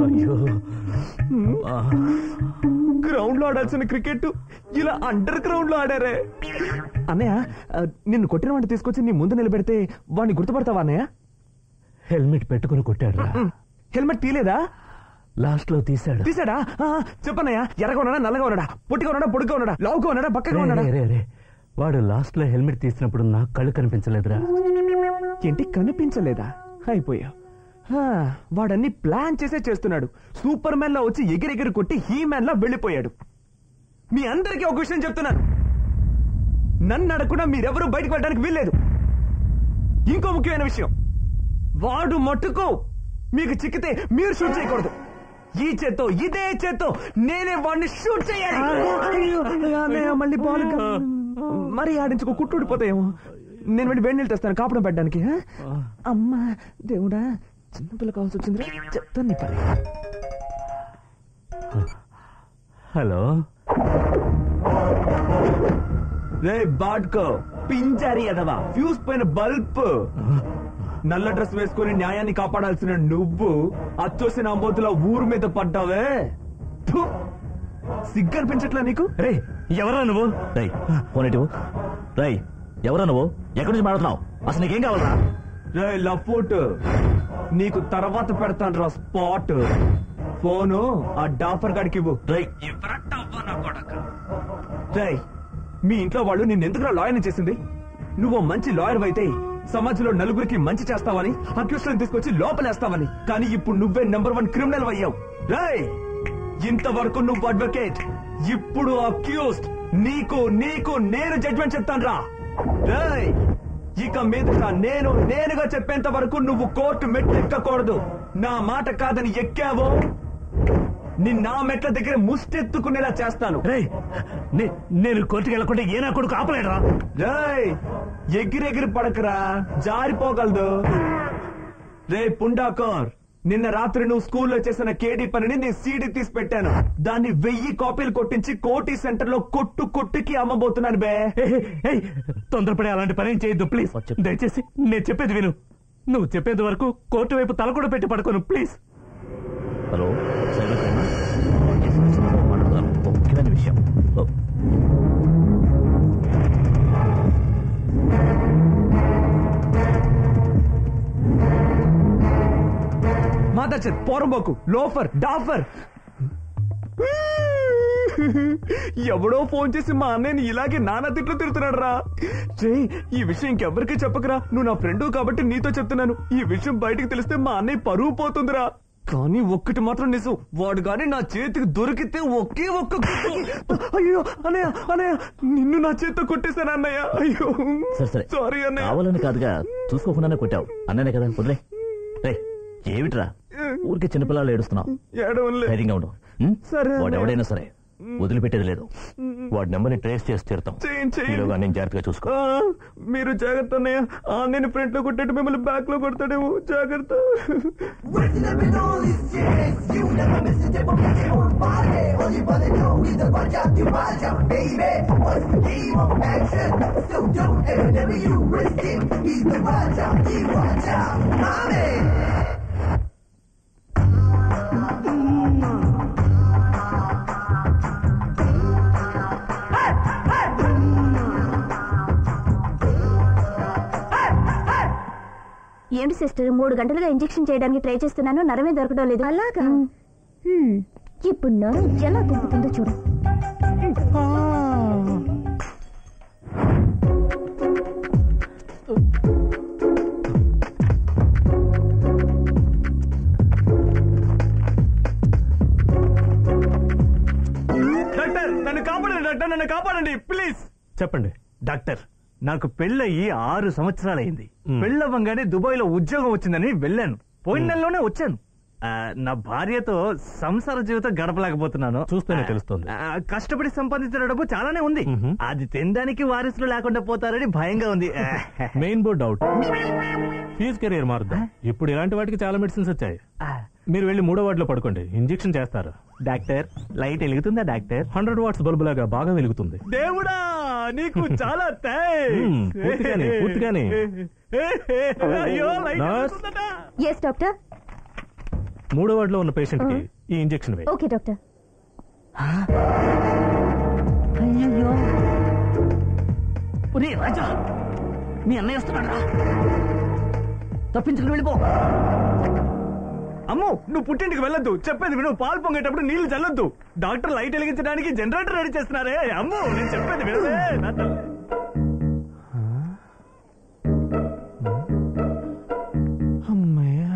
అయ్యో గ్రౌండ్ లో ఆడాల్సిన క్రికెట్ ఇలా అండర్ గ్రౌండ్ లో ఆడారే. అన్నయ్య నిన్ను కొట్టిన వాడిని తీసుకొచ్చి నీ ముందు నిలబెడితే వాడిని గుర్తుపడతావా అన్నయ్య? హెల్మెట్ పెట్టుకుని కొట్టాడు. హెల్మెట్ తీలేదా? లాస్ట్ లో తీసాడా? చెప్పన్నయ్య, ఎర్రగా ఉన్నాడా, నల్లగా ఉన్నాడా, పొట్టిగా ఉన్నాడా, పొడుగ్గా ఉన్నాడా, లావుగా ఉన్నాడా, బక్కగా ఉన్నాడా? వాడు లాస్ట్ లో హెల్మెట్ తీసినప్పుడు నాకు కళ్ళు కనిపించలేదురా. ఏంటి కనిపించలేదా? అయిపోయా. వాడన్ని ప్లాన్ చేసే చేస్తున్నాడు. సూపర్ మ్యాన్ లా వచ్చి ఎగిరెగిరి కొట్టి హీ మ్యాన్ లా వెళ్ళిపోయాడు. మీ అందరికీ ఒక విషయం చెప్తున్నాను, నన్ను అడగకుండా మీరెవరూ బయటకు వెళ్ళడానికి వీల్లేదు. ఇంకో ముఖ్యమైన విషయం, వాడు మట్టుకు మీకు చిక్కితే మీరు షూట్ చేయకూడదు. ఈ చేత్తో, ఇదే చేత్తో నేనే వాడిని షూట్ చేయాలి. మళ్ళీ బాల్ మరి ఆడించుకో, కుట్టుడిపోతాయేమో. నేను వెళ్ళి వేడి నీళ్ళు తెస్తాను కాపడం పెట్టడానికి. అమ్మా దేవుడా, చిన్నపిల్ల కావాల్సి వచ్చిందిరా, చెప్తాను నీ పని. హలో రే బాడ్కో, పింజారి అదవా, ఫ్యూజ్ పైన బల్బ్. నల్ల డ్రెస్ వేసుకుని న్యాయాన్ని కాపాడాల్సిన నువ్వు అచ్చోసిన అంబోతులా ఊరు మీద పడ్డావే. సిగ్గనిపించట్లా నీకు? రే ఎవరా నువ్వు? రై ఫోన్ రై ఎవరా నువ్వు? ఎక్కడి నుంచి మాట్లాడుతున్నావు? అసలు నీకేం కావాలరా? రే లఫోట్, నీకు తర్వాత పెడతాను రా స్పాట్. ఫోను ఆ డాఫర్ గాడికి ఇవ్వు. రై మీ ఇంట్లో వాళ్ళు నిన్నెందుకురా లాయర్ని చేసింది? నువ్వు మంచి లాయర్ అయితే సమాజంలో నలుగురికి మంచి చేస్తావని, అక్యూస్ట్లను తీసుకొచ్చి లోపలేస్తావని. కానీ ఇప్పుడు నువ్వే నెంబర్ 1 క్రిమినల్ అయ్యావు. రై ఇంతవరకు నువ్వు అడ్వకేట్, ఇప్పుడు అక్యూస్డ్. నీకు నేను జడ్జ్మెంట్ చెప్తాను రా. రై ఇక మీదట నేనుగా చెప్పేంత వరకు నువ్వు కోర్టు మెట్లు ఎక్కకూడదు. నా మాట కాదని ఎక్కావో నిన్న మెట్ల దగ్గర ముష్టెత్తుకునేలా చేస్తాను. నేను కోర్టుకు వెళ్ళకుండా ఏ నా కొడుకు ఆపలేడరా? రేయ్ ఎగిరెగిరి పడకరా, జారిపోగలదు. రే పుండాకోర్, నిన్న రాత్రి నువ్వు స్కూల్లో చేసిన కేడీ పనిని నేను సీడీ తీసి పెట్టాను. దాన్ని 1000 కాపీలు కొట్టించి కోటి సెంటర్ లో కొట్టుకి అమ్మబోతున్నాను బే. తొందరపడే అలాంటి పని చేయొద్దు ప్లీజ్. దయచేసి నేను చెప్పేది విను. నువ్వు చెప్పేది వరకు కోర్టు వైపు తల కూడా పెట్టి పడుకోను ప్లీజ్. హలో ముఖ్యమైన విషయం. మాదాచత్, పోరంబోకు, లోఫర్, డాఫర్. ఎవడో ఫోన్ చేసి మా అన్నయ్యని ఇలాగే నానా తిట్లు తిడుతున్నాడు రా. ఈ విషయం ఇంకెవ్వరికీ చెప్పకరా, నువ్వు నా ఫ్రెండు కాబట్టి నీతో చెప్తున్నాను. ఈ విషయం బయటకు తెలిస్తే మా అన్నయ్య పరువు పోతుందిరా. కానీ ఒక్కటి మాత్రం నిజం, వాడు గాని నా చేతికి దొరికితే ఒకే ఒక్క. అయ్యో అన్నయ్య నిన్ను నా చేతితో కొట్టేశాను అన్నయ్య. అయ్యో సారీ అన్నయ్య. కావాలని కాదుగా, చూసుకోకుండానే కొట్టావు. అన్ననే కదా, వదిలే. రే ఏమిట్రా ఊరికే చిన్నపిల్లలు ఏడుస్తున్నావు? ధైర్యంగా ఉండు. వాడు ఎవడైనా సరే వదిలిపెట్టేది లేదు. వాడి నెంబర్ని ట్రేస్ చేసి తీరుతాం. నేను జాగ్రత్తగా చూసుకో. మీరు జాగ్రత్త అన్నయ్య. నేను ఫ్రంట్ లో కొట్టాడు, మిమ్మల్ని బ్యాక్ లో కొడతాడేమో, జాగ్రత్త. ఏంటి సిస్టర్, 3 గంటలుగా ఇంజెక్షన్ చేయడానికి ట్రై చేస్తున్నాను, నరమే దొరకడం లేదు. అలాగా? ఇప్పుడు నరం ఎలా దొరుకుతుందో చూడు. డాక్టర్ నన్ను కాపాడండి, డాక్టర్ నన్ను కాపాడండి ప్లీజ్. చెప్పండి డాక్టర్. నాకు పెళ్ళయి 6 సంవత్సరాలైంది. పెళ్ళవ్వంగానే దుబాయ్ లో ఉద్యోగం వచ్చిందని వెళ్ళాను. పోయిన నెలలోనే వచ్చాను. నా భార్యతో సంసార జీవితం గడపలేకపోతున్నాను. చూస్తేనే తెలుస్తుంది. కష్టపడి సంపాదించిన డబ్బు చాలానే ఉంది. అది తినడానికి వారసులు లేకుండా పోతారని భయంగా ఉంది. Main board doubt, fee career మారుద్దాం. ఇప్పుడు ఇలాంటి వాటికి చాలా మెడిసిన్స్ వచ్చాయి. మీరు వెళ్ళి 3వ వార్డులో పడుకోండి, ఇంజెక్షన్ చేస్తారు. డాక్టర్ లైట్ వెలుగుతుందా డాక్టర్? 100 వాట్స్ బల్బు లాగా బాగా వెలుగుతుంది. దేవుడా నీకు చాలా పూర్తిగానే. అయ్యో లైట్ నర్స్. వెలుగుతుందట. Yes doctor. 3వ వార్డులో ఉన్న పేషెంట్ కి ఈ ఇంజెక్షన్ వేయి. Okay doctor. అయ్యో ఒరే రాజా, మీ అన్నయ్య వస్తున్నాడా? తప్పించుకుని వెళ్ళిపో. అమ్మో నువ్వు పుట్టింటికి వెళ్ళొద్దు, చెప్పేది విను. పాలు పొంగేటప్పుడు నీళ్లు చల్లొద్దు. డాక్టర్ లైట్ వెలిగించడానికి జనరేటర్ రెడీ చేస్తున్నారే. అమ్మో నేను చెప్పేది వినవే నా తల్లి. అమ్మయ్యా.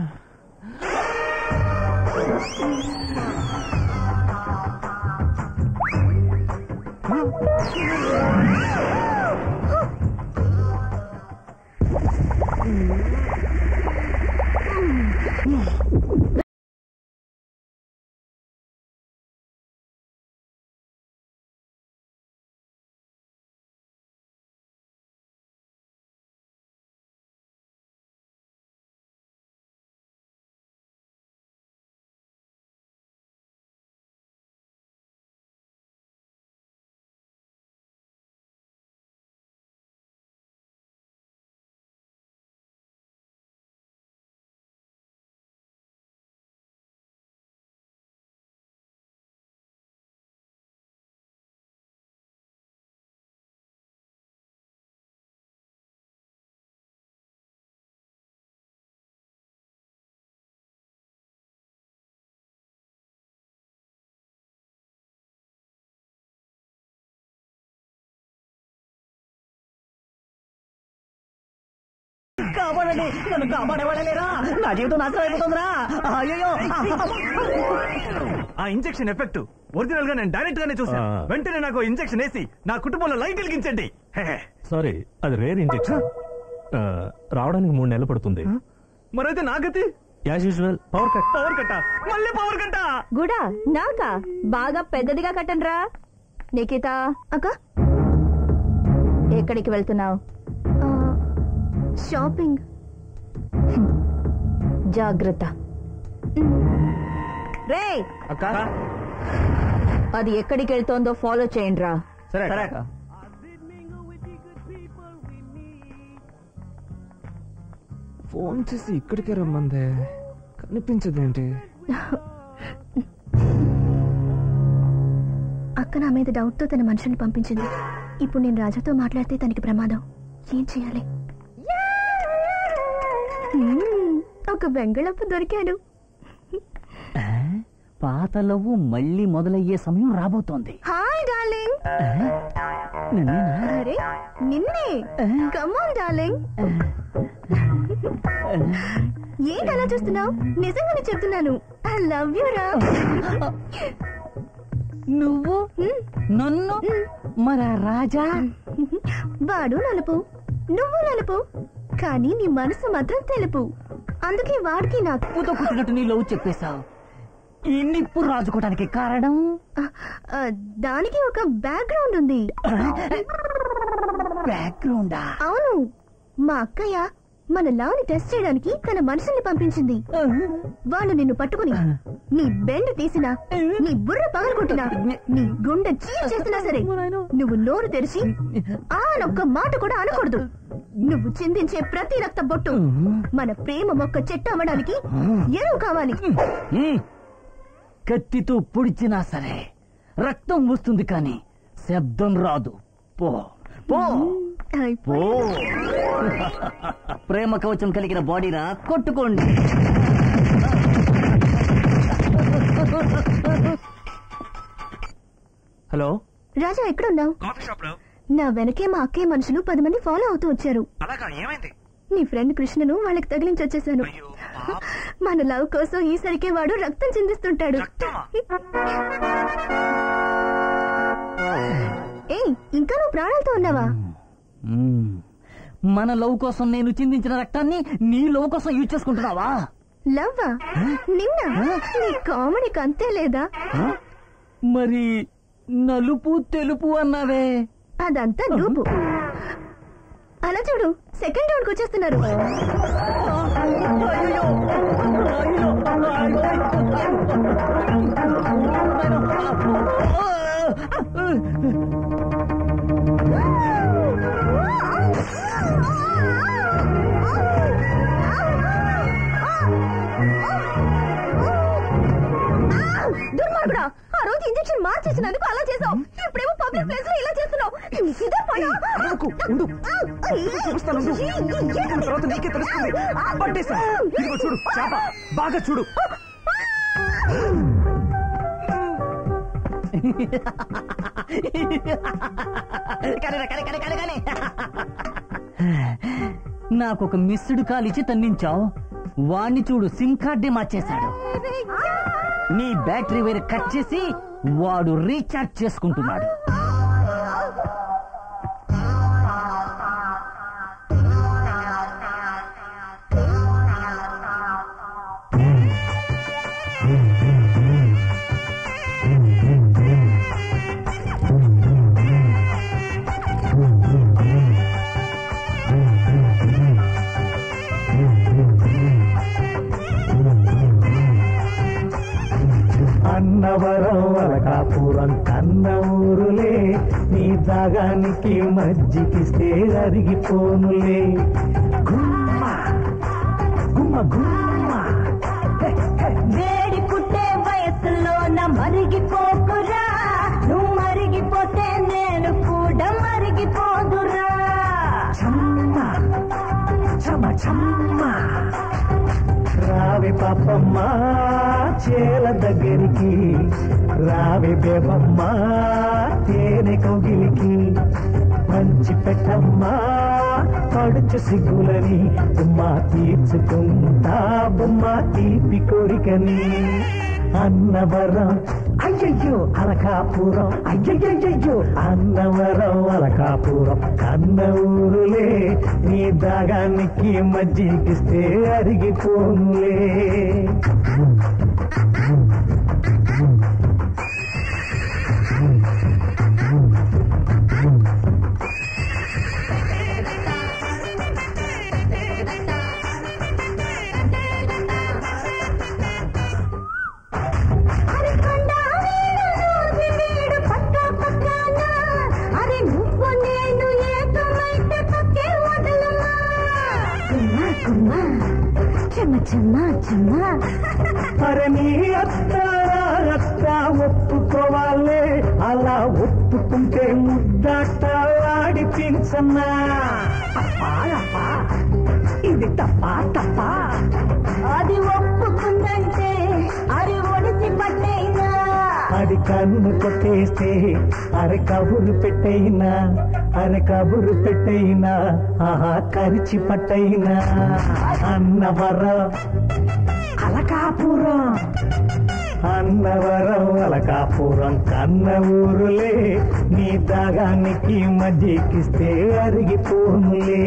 కాపాడండి, నన్ను కాపాడేవాడలేరా? నా జీవితం నాశనం అయిపోతుందిరా. అయ్యో ఆ ఇంజెక్షన్ ఎఫెక్ట్ ఒరిజినల్ గా నేను డైరెక్ట్ గానే చూసాను. వెంటనే నాకు ఇంజెక్షన్ వేసి నా కుటుంబంలో లైట్ వెలిగించండి. సారీ, అది రేర్ ఇంజెక్షన్. రావడానికి 3 నెలలు పడుతుంది. మరైతే నాగతి as usual power cut. Power కట్టా? మళ్ళీ పవర్ కట్టా? గుడా నాకా బాగా పెద్దదిగా కట్టండ్రా. నిఖిత అక్క ఎక్కడికి వెళ్తున్నావు? షాపింగ్. జాగ్రత్త. రే అక్క అది ఎక్కడికి వెళ్తోందో ఫాలో చేయండి రా. సరే అక్క. ఫోన్ చేసి ఇక్కడికే రమ్మందే, కనిపించదేంటి? అక్క నా మీద డౌట్ తో తన మనుషుల్ని పంపించింది. ఇప్పుడు నేను రాజాతో మాట్లాడితే తనకి ప్రమాదం. ఏం చేయాలి? ఒక బెంగళప్పు దొరికాడు. పాత లవ్వు మళ్ళీ మొదలయ్యే సమయం రాబోతోంది. Hi darling. అరే నిన్నే. Come on darling. ఏంటి అలా చూస్తున్నావు? నిజంగానే చెప్తున్నాను, ఐ లవ్ యు రా. నువ్వు నన్ను మన రాజా? వాడు నలుపు, నువ్వు నలుపు, కానీ నీ మనసు మాత్రం తెలుపు. అందుకే వాడికి నాకు పూతో పుట్టినట్టు నీ లవ్ చెప్పేశావు. ఈ నిప్పు రాజుకోవడానికి కారణం? దానికి ఒక బ్యాక్గ్రౌండ్ ఉంది. బ్యాక్గ్రౌండా? అవును, మా అక్కయ్య మన లవ్ ని టెస్ట్ చేయడానికి తన మనుషుల్ని పంపించింది. వాళ్ళు నిన్ను పట్టుకుని నీ బెండ్ తీసినా, నీ బుర్ర పగలగొట్టినా, నీ గుండె చీల్ చేసినా సరే నువ్వు నోరు తెరిచి ఆ నొక్క మాట కూడా అనకూడదు. నువ్వు చిందించే ప్రతి రక్త బొట్టు మన ప్రేమ మొక్క చెట్టు అవ్వడానికి ఎరువు కావాలి. కత్తితో పొడిచినా సరే రక్తం వస్తుంది, కానీ శబ్దం రాదు. పో పో పో. ప్రేమ కవచం కలిగిన బాడీరా, కొట్టుకోండి. హలో రాజా, ఎక్కడున్నావు? కాఫీ షాప్ లో. నా వెనకే మా అక్కయ్య మనుషులు 10 మంది ఫాలో అవుతూ వచ్చారు. అలాగా? ఏమైంది? నీ ఫ్రెండ్ కృష్ణను వాళ్ళకి తగిలించొచ్చేసాను. మన లవ్ కోసం ఈసరికే వాడు రక్తం చిందిస్తుంటాడు. ఏయ్, ఇంకా నువ్వు ప్రాణాలతో ఉన్నావా? మన లవ్ కోసం నేను చిందించిన రక్తాన్ని నీ లవ్ కోసం యూజ్ చేసుకుంటున్నావా? లవ్వా? నిన్న నీ కామెడీకి అంతే లేదా? మరి నలుపు తెలుపు అన్నావే, అదంతా డూపు. అలా చూడు, సెకండ్ రౌండ్కి వచ్చేస్తున్నారు. దుర్మార్గుడా, ఆ రోజు ఇంజెక్షన్ మార్చేసినందుకు అలా చేసావు. ఇప్పుడేమో పబ్లిక్ ప్లేస్ లో ఇలా చేస్తున్నావు. తర్వాత నీకే తెలుస్తుంది. పట్టేశా. ఇదిగో చూడు చేప, బాగా చూడు. నాకొక మిస్డ్ కాల్ ఇచ్చి తన్నించావు. వాణ్ణి చూడు సిమ్ కార్డే మార్చేశాడు. నీ బ్యాటరీ వైర్ కట్ చేసి వాడు రీఛార్జ్ చేసుకుంటున్నాడు. అన్నవరం అలకాపురం కన్న ఊరులే, నీ దాగానికి మజ్జికిస్తే అరిగిపోనులే. గుమ్మ గుమ్మ గుమ్మ వేడి పుట్టే వయసులోన మరిగిపోకురా, నువ్వు మరిగిపోతే నేను కూడా మరిగిపోదురా. చమ్మ చమ చమ్మ రావి పాపమ్మ చేల దగ్గరికి, రావి బేబమ్మ తేనె కౌగిలికి. పంచి పెట్టమ్మా పడుచు సిగ్గులని, బొమ్మ తీర్చుకుంటా బొమ్మ తీపి కోరికని. అన్నవరం అయ్యయ్యో అలకాపురం, అయ్యయ్యో అన్నవరం అలకాపురం కన్న ఊరులే, నీ దాగానికి మజ్జిగిస్తే అరిగిపోనులే. అరే నీ అత్త ఒప్పుకోవాలే, అలా ఒప్పుకుంటే ముద్దాట ఆడిపించన్నా. ఇది తప్పా తప్పా? అది ఒప్పుకుందంటే అది ఒడిసి పట్టేనా, అది కన్ను కొట్టేస్తే అరే కబురు పెట్టైనా, అరే కబురు పెట్టైనా, ఆహా కరిచి పట్టైనా. అన్నవరం అలకాపురం, అన్నవరం అలకాపురం కన్న ఊరులే, నీ దాగానికి మజ్జికిస్తే అరిగిపోనులే.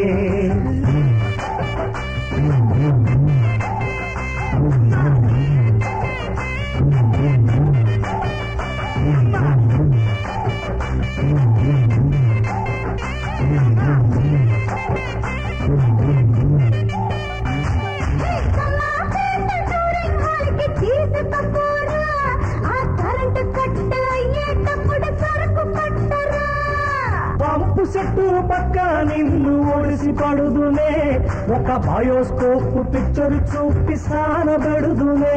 పంపు చెట్టు పక్క నిన్ను ఒడిసి పడుదునే, ఒక బయోస్కోప్ పిక్చర్ చూపి సానబెడుదునే.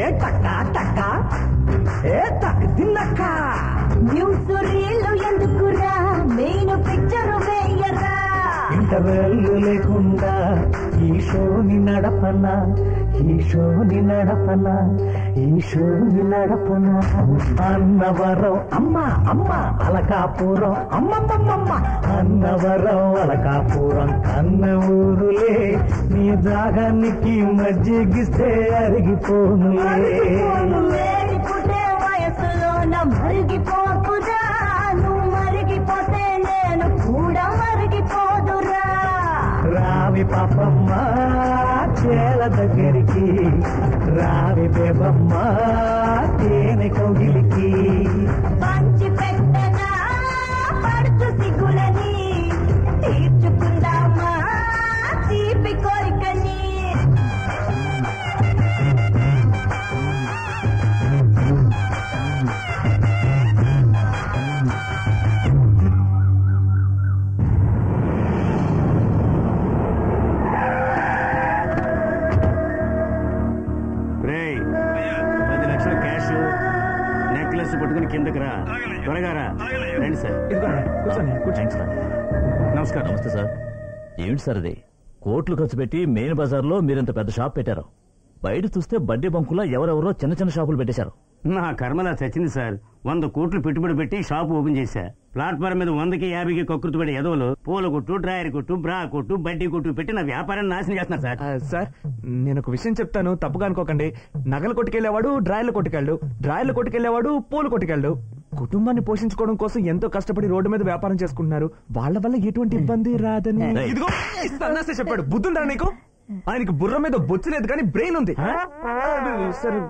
ఏ టక్క టక్క ఏ టక్ తిన్నక్క. న్యూస్ రీలు ఎందుకురా, మెయిన్ పిక్చర్ వేయరా. ఇంటర్వెల్ లేకుండా ఈ షోని నడపన, ఈ షోని నడపన, ఈ షోని నడపన. అన్నవరం అమ్మ అమ్మ అలకాపురం అమ్మమ్మమ్మ, అన్నవరం అలకాపురం కన్న ఊరులే, నీ దాగానికి మజ్జిగిస్తే అరిగిపోనులే. వేడిపుట్టే వయసులోన మరిగిపోకురా, నువ్వు మరిగిపోతే నేను కూడా మరిగిపోదురా. రావి పాపమ్మ చేల దగ్గరికి, రావి బేబమ్మ తేనె కౌగిలికి. పంచి పెట్టనా పడుచు సిగ్గులని, తీర్చుకుందామా తీపి కోరికని. కిందకి రా, త్వరగా రా. రండి సార్. Thanks sir. నమస్కారం. నమస్తే సార్. ఏమిటి సార్ ఇది? కోట్లు ఖర్చు పెట్టి మెయిన్ బజార్లో మీరింత పెద్ద షాప్ పెట్టారు. బయట చూస్తే బడ్డీ బంకులా ఎవరెవరో చిన్న చిన్న షాపులు పెట్టేశారు. నా కర్మలా చచ్చింది సార్. 100 కోట్లు పెట్టుబడి పెట్టి షాపు ఓపెన్ చేశా. ప్లాట్ఫారం మీద 100కి 50కి కక్కుర్తి పడే ఎదవలు పూల కొట్టు, డ్రాయర్ కొట్టు, బ్రా కొట్టు, బడ్డీ కొట్టు పెట్టి నా వ్యాపారాన్ని నాశనం చేస్తున్నారు సార్. సార్ నేను ఒక విషయం చెప్తాను, తప్పుగా అనుకోకండి. నగలు కొట్టుకెళ్లేవాడు డ్రాయర్లు కొట్టుకెళ్ళడు, డ్రాయర్లు కొట్టుకెళ్లేవాడు పూలు కొట్టుకెళ్ళడు. కుటుంబాన్ని పోషించుకోవడం కోసం ఎంతో కష్టపడి రోడ్డు మీద వ్యాపారం చేసుకుంటున్నారు. వాళ్ళ వల్ల ఎటువంటి ఇబ్బంది రాదని ఇదిగో సన్నాసి చెప్పాడు. బుద్ధుందా నీకు? ఆయనకి బుర్ర మీద బొచ్చు లేదు కానీ బ్రెయిన్ ఉంది. సారీ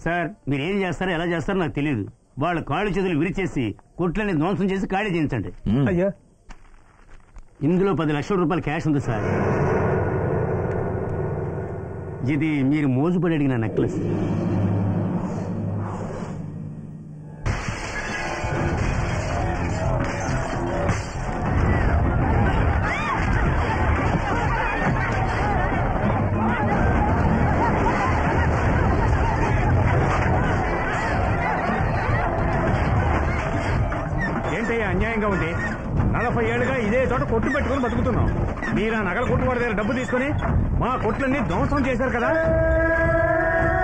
సార్, మీరేం చేస్తారో ఎలా చేస్తారో నాకు తెలియదు. వాళ్ళ కాళ్ళు చేతులు విరిచేసి కొట్లని ధ్వంసం చేసి ఖాళీ చేయించండి. అయ్యా ఇందులో 10 లక్షల రూపాయల క్యాష్ ఉంది సార్. ఇది మీరు మోజుపడి అడిగిన నెక్లెస్. అన్యాయంగా ఉంది. 40 ఏళ్లుగా ఇదే చోట కొట్టు పెట్టుకుని బతుకుతున్నాం. మీరు ఆ నగల కొట్టు వాడి దగ్గర డబ్బు తీసుకుని మా కొట్లన్నీ ధ్వంసం చేశారు కదా.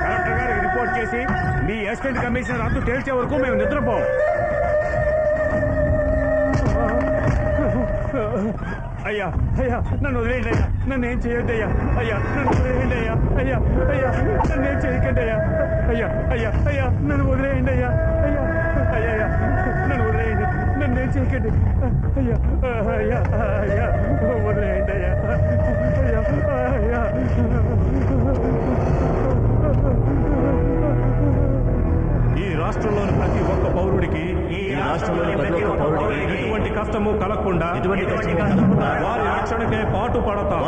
కలెక్టర్ గారికి రిపోర్ట్ చేసి మీ అసిస్టెంట్ కమిషనర్ అంతు తేల్చే వరకు మేము నిద్రపోం. అయ్యా అయ్యా నన్ను వదిలేయండి అయ్యా, నన్ను ఏం చేయొద్దు అయ్యా. అయ్యా నన్ను వదిలేయండి అయ్యా. అయ్యా అయ్యా నన్ను ఏం చేయకండి అయ్యా. అయ్యా అయ్యా అయ్యా నన్ను వదిలేయండి అయ్యా. అయ్యా అయ్యా అయ్యా నన్ను వదిలేయండి, నన్ను ఏం చేయకండి అయ్యా. అయ్యా అయ్యా వదిలేయండి అయ్యా. అయ్యా అయ్యా ఈ రాష్ట్రంలోని ప్రతి ఒక్క పౌరుడికి ఎటువంటి కష్టము కలగకుండా వారి రక్షణకే పాటు పడతాం.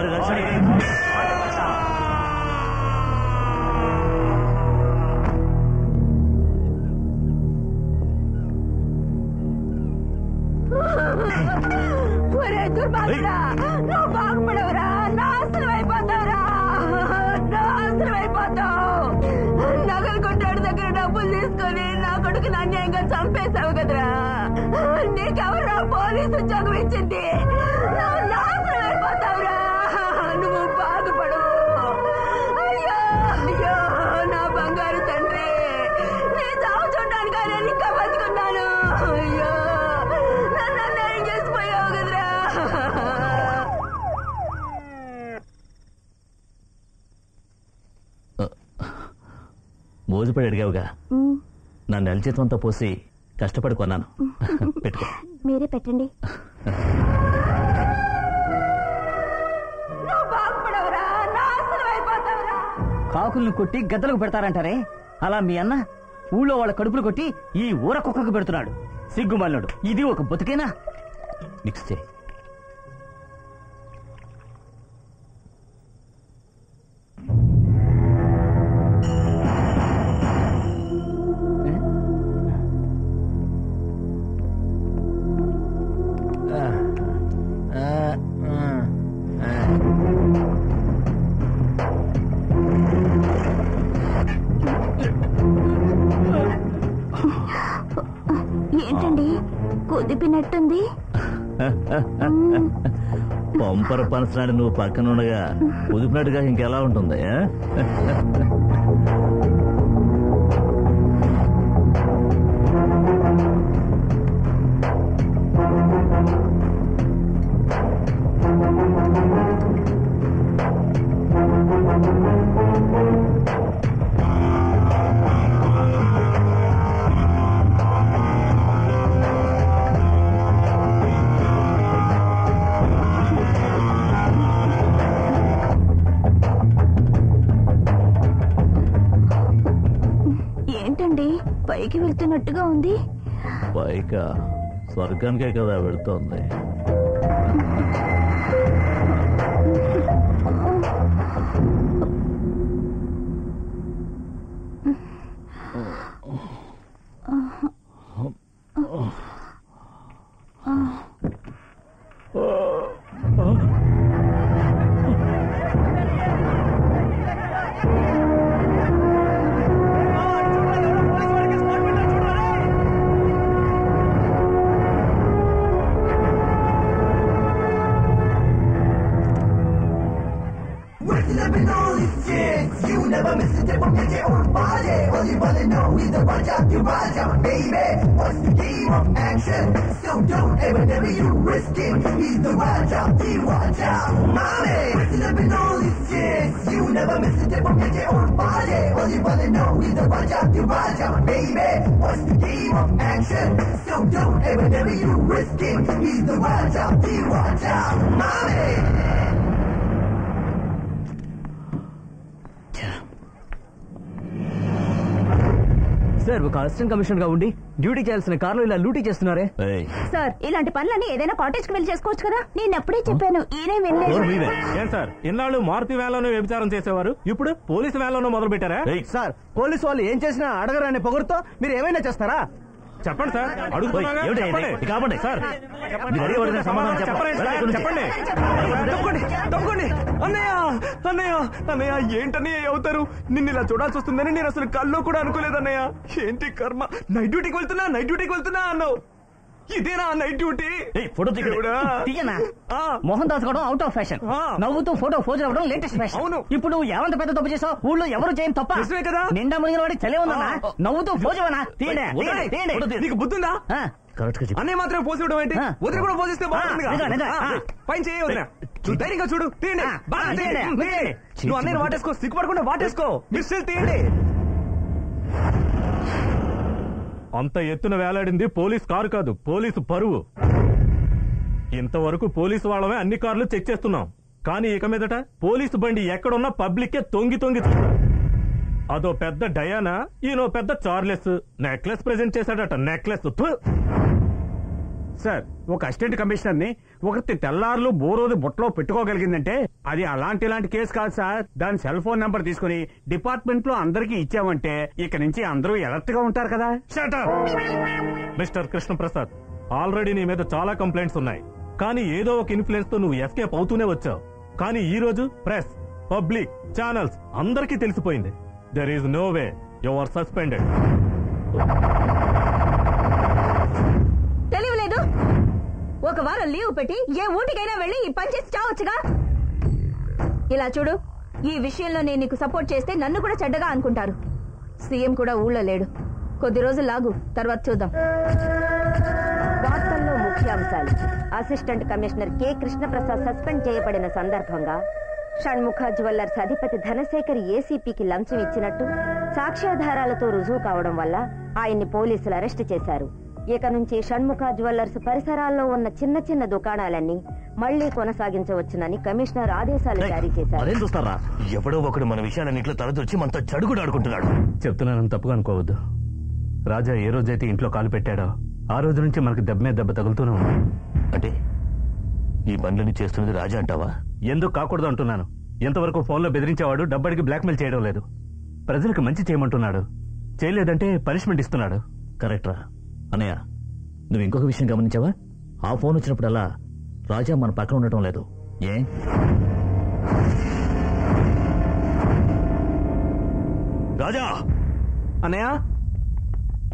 నువ్వు బాగుపడవరా, నాశనం అయిపోతావురా, నాశనం అయిపోతావు. నగలు కొట్టాడు దగ్గర డబ్బులు తీసుకొని నా కొడుకుని అన్యాయంగా చంపేశావు కదరా. నీకెవరా పోలీసు ఉద్యోగం ఇచ్చింది? నువ్వు నాశనం అయిపోతావురా, నువ్వు బాగుపడవు. అయ్యో అయ్యో నా బంగారు తండ్రి, నీ చావు చూడడానికి నేను ఇంకా బతుకున్నాను. అయ్యో నన్ను అన్యాయం చేసిపోయావు కదరా. మోజుపడి అడిగావుగా, నా నెల జీతం అంతా పోసి కష్టపడి కొన్నాను. పెట్టుకో. మీరే పెట్టండి. కాకుల్ని కొట్టి గద్దలకు పెడతారంటారే, అలా మీ అన్న ఊళ్ళో వాళ్ళ కడుపులు కొట్టి ఈ ఊర కుక్కకు పెడుతున్నాడు. సిగ్గుమల్లుడు, ఇది ఒక బతుకేనా? మిక్స్ చేయి. ఏంటండి కుదిపినట్టుంది? పంపర పనసనాడు నువ్వు పక్కన ఉండగా కుదిపినట్టుగా ఇంకెలా ఉంటుంది? ఏంటండి పైకి వెళ్తున్నట్టుగా ఉంది? పైగా స్వర్గానికే కదా వెళుతోంది. up in all these chicks. You never miss a tip from your own body. All you wanna know is the Raja, baby. What's the game of action? So don't ever you risk it. He's the Raja, mommy. Listen up in all these chicks. You never miss a tip from your own body. All you wanna know is the Raja, baby. What's the game of action? So don't ever you risk it. He's the Raja, mommy. Sir ఒక assistant commissioner గా ఉండి duty చేయాల్సిన కార్లో ఇలా లూటీ చేస్తున్నారే. Sir ఇలాంటి పనులన్నీ ఏదైనా కాటేజ్ కి వెళ్ళి చేసుకోవచ్చు కదా. నేను అప్పుడే చెప్పాను, ఈయనే వెళ్ళలేదు. ఏం సార్ ఇన్నాళ్ళు మారుతి వ్యాన్లోనే వ్యభిచారం చేసేవారు, ఇప్పుడు పోలీసు వ్యాన్లోనే మొదలు పెట్టారా? సార్ పోలీసు వాళ్ళు ఏం చేసినా అడగరనే పొగరుతో మీరు ఏమైనా చేస్తారా? చెప్పండి సార్, అడుగుతున్నాగా. చెప్పండి సార్, చెప్పండి. తప్పండి అన్నయ్య అన్నయ్య అన్నయ్య ఏంటన్నయ్య అవుతారు? నిన్ను ఇలా చూడాల్సి వస్తుందని నేను అసలు కల్లో కూడా అనుకోలేదన్నయ్య. ఏంటి కర్మ, నైట్ డ్యూటీకి వెళ్తున్నా అన్నావు. ఇదేనా నైట్ డ్యూటీ? ఫోటో తీయనా? మోహన్ దాస్ కూడా అవుట్ ఆఫ్ ఫ్యాషన్. నవ్వుతూ ఫోటో ఫోజ్ అవ్వడం లేటెస్ట్ ఫ్యాషన్. అవును. ఇప్పుడు నువ్వు ఏమంత పెద్ద తప్పు చేసావు? ఊళ్ళో ఎవరు చేయని తప్ప కదా. నిండా మునిగిన వాడికి చలే ఉందన్నా. నవ్వుతూ ఫోజ్ అవ్వనా? నీకు బుద్ధుందా? అన్నయ్య మాత్రమే పోసి ఇవ్వడం ఏంటి? వదిలి కూడా పోసిస్తే బాగుంటుంది. పైన చేయ వదిన, ధైర్యంగా చూడు. తీయండి, నువ్వు అన్నయ్య వాటేసుకో, సిగ్గుపడకుండా వాటేసుకో. మిస్టర్ తీయండి. అంత ఎత్తున వేలాడింది పోలీస్ కారు కాదు, పోలీసు పరువు. ఇంతవరకు పోలీసు వాళ్ళమే అన్ని కార్లు చెక్ చేస్తున్నాం, కానీ ఇక మీదట పోలీసు బండి ఎక్కడున్నా పబ్లిక్కే తొంగి అదో పెద్ద డయానా, ఈయనో పెద్ద చార్లెస్. నెక్లెస్ ప్రెజెంట్ చేశాడట, నెక్లెస్. సార్, ఒక అసిస్టెంట్ కమిషనర్ ని ఒకటి తెల్లారులు బోరోజు బుట్టలో పెట్టుకోగలిగిందంటే అది అలాంటి కేసు కాదు సార్. దాని సెల్ ఫోన్ నెంబర్ తీసుకుని డిపార్ట్మెంట్ లో అందరికీ ఇచ్చామంటే ఇక నుంచి అందరూ ఎలర్ట్ గా ఉంటారు కదా. మిస్టర్ కృష్ణప్రసాద్, ఆల్రెడీ నీ మీద చాలా కంప్లైంట్స్ ఉన్నాయి, కానీ ఏదో ఒక ఇన్ఫ్లుయెన్స్ తో నువ్వు ఎస్కేప్ అవుతూనే వచ్చావు. కానీ ఈ రోజు ప్రెస్, పబ్లిక్, ఛానల్స్ అందరికీ తెలిసిపోయింది. There is no way, you are suspended. తెలియలేదు. ఒక వారం లీవ్ పెట్టి ఏ ఊటికైనా వెళ్ళి ఈ పని చేసి చావచ్చుగా. ఇలా చూడు, ఈ విషయంలో నేను నీకు సపోర్ట్ చేస్తే నన్ను కూడా చెడ్డగా అనుకుంటారు. సీఎం కూడా ఊళ్ళో లేడు, కొద్ది రోజులు లాగు, తర్వాత చూద్దాం. వార్తల్లో ముఖ్యాంశాలు. Assistant commissioner K Krishnaprasad suspend చేయబడిన సందర్భంగా షణ్ముఖ జ్యువెల్లర్స్ అధిపతి ధనశేఖర్ ఏసీపీకి లంచం ఇచ్చినట్టు సాక్ష్యాధారాలతో రుజువు కావడం వల్ల ఆయన్ని పోలీసులు అరెస్టు చేశారు. ఇక నుంచి షణ్ముఖ జ్యువెల్లర్స్ పరిసరాల్లో ఉన్న చిన్న దుకాణాలన్నీ మళ్లీ కొనసాగించవచ్చునని కమిషనర్ ఆదేశాలు జారీ చేశారు. అదేం చూస్తారా, ఎవడో ఒకడు మన విషయాలన్నింటిలో తలదొచ్చి మనతో చెడుగుడు ఆడుకుంటున్నాడు. చెప్తున్నానని తప్పుగా అనుకోవద్దు. రాజా ఏ రోజైతే ఇంట్లో కాలు పెట్టాడో ఆ రోజు నుంచి మనకు దెబ్బ మీద దెబ్బ తగులుతూనే ఉంది. అంటే ఈ పనులన్నీ చేస్తున్నది రాజా అంటావా? ఎందుకు కాకూడదు అంటున్నాను. ఎంతవరకు ఫోన్లో బెదిరించేవాడు డబ్బడికి బ్లాక్మెయిల్ చేయడం లేదు. ప్రజలకు మంచి చేయమంటున్నాడు, చేయలేదంటే పనిష్మెంట్ ఇస్తున్నాడు. కరెక్ట్రా అన్నయ్య. నువ్వు ఇంకొక విషయం గమనించావా? ఆ ఫోన్ వచ్చినప్పుడల్లా రాజా మన పక్కన ఉండటం లేదు. ఏ రాజా?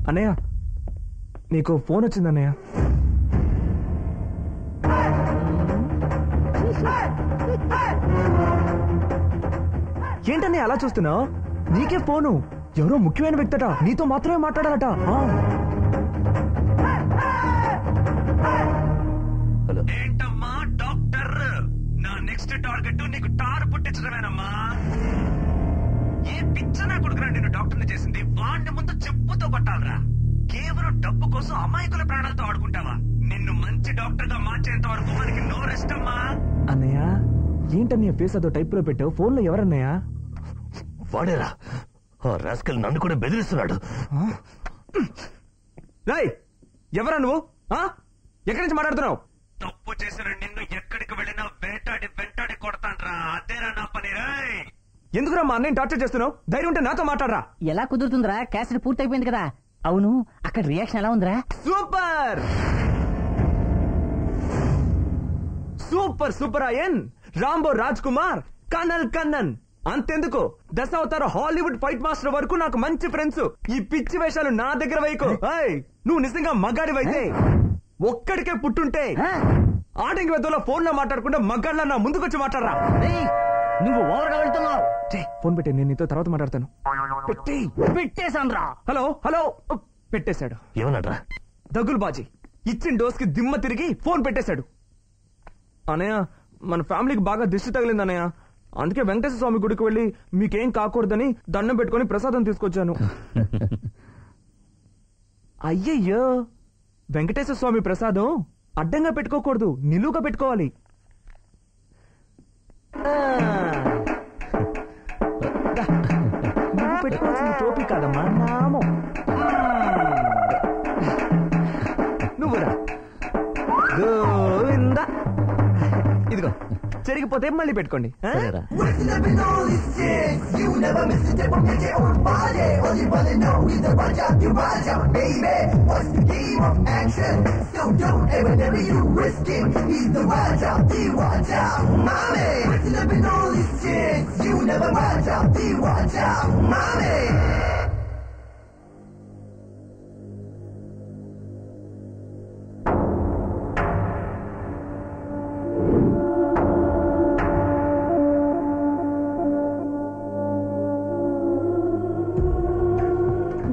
అన్నయ్య నీకు ఫోన్ వచ్చింది అన్నయ్య. ఏంటన్నయ్య అలా చూస్తున్నావు? నీకే ఫోను. ఎవరో ముఖ్యమైన వ్యక్తట, నీతో మాత్రమే మాట్లాడాలట. హలో. ఏంటమ్మా డాక్టర్, నా నెక్స్ట్ టార్గెట్ నీకు టారు పుట్టించడమేనమ్మా. ఏ పిచ్చనా కొడుకురా నిన్ను డాక్టర్ని చేసింది? వాడిని ముందు చెప్పుతో కొట్టాలరా. కేవలం డబ్బు కోసం అమాయకుల ప్రాణాలతో ఆడుకుంటావా? నిన్ను మంచి డాక్టర్ గా మార్చేంత వరకు మనకి నో రెస్ట్ అమ్మా. అన్నయ్య ఏంటన్నయ్య ఫేస్ అదో టైప్ లో పెట్టావు? ఫోన్ లో ఎవరన్నయ్య? వాడేరా, ఆ రాస్కల్ నన్ను కూడా బెదిరిస్తున్నాడు. రాయ్, ఎవరా నువ్వు? ఎక్కడి నుంచి మాట్లాడుతున్నావు? తప్పు చేసిన నిన్ను ఎక్కడికి వెళ్ళినా వెంటాడి కొడతాన్రా. అదేరా నా పని. రాయ్, ఎందుకురా మా అన్నయ్య టార్చర్ చేస్తున్నావు? ధైర్యం ఉంటే నాతో మాట్లాడరా. ఎలా కుదురుతుందిరా? క్యాసెట్ పూర్తయిపోయింది కదా. అవును, అక్కడ రియాక్షన్ ఎలా ఉందిరా? Super super super Ayan, Rambo Raj Kumar, Kanal Kannan. అంతెందుకు, దశావతార హాలీవుడ్ ఫైట్ మాస్టర్ వరకు నాకు మంచి ఫ్రెండ్స్. ఈ పిచ్చి వేషాలు నా దగ్గర వైకు. నువ్వు నిజంగా మగాడివైతే ఒక్కడికే పుట్టుంటే ఆటంకి వెదలో ఫోన్ లో మాట్లాడకుండా మగాళ్ళ నా ముందుకొచ్చి మాట్లాడరా. నువ్వు ఓవర్గా వెళ్తున్నావు. ఫోన్ పెట్టే, నేను నీతో తర్వాత మాట్లాడతాను. పెట్టేశాను రా. Hello hello. పెట్టేశాడు. ఏమన్నాడ్రా? దగ్గులు బాజీ ఇచ్చిన డోస్ కి దిమ్మ తిరిగి ఫోన్ పెట్టేశాడు. అనయ్య, మన ఫ్యామిలీకి బాగా దిష్టి తగిలింది అనయ్య. అందుకే వెంకటేశ్వర స్వామి గుడికి వెళ్ళి మీకేం కాకూడదని దండం పెట్టుకుని ప్రసాదం తీసుకొచ్చాను. అయ్యయ్యో, వెంకటేశ్వర స్వామి ప్రసాదం అడ్డంగా పెట్టుకోకూడదు, నిలువుగా పెట్టుకోవాలి. నువ్వు పెట్టుకోవాల్సిన టోపీ కాదమ్మా, నామం. నువ్వురా గోవింద. ఇదిగో, చెరిగిపోతే మళ్ళీ పెట్టుకోండి.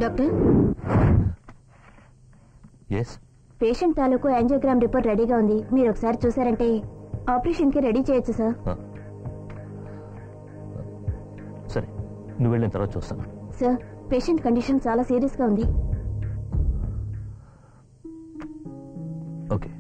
డాక్టర్, ఎస్, పేషెంట్ తాలూకు యాంజియోగ్రామ్ రిపోర్ట్ రెడీగా ఉంది. మీరు ఒకసారి చూసారంటే ఆపరేషన్ కి రెడీ చేయొచ్చు సార్. సరే, నువ్వు వెళ్ళిన తర్వాత చూస్తాను. సార్, పేషెంట్ కండిషన్ చాలా సీరియస్ గా ఉంది. ఓకే.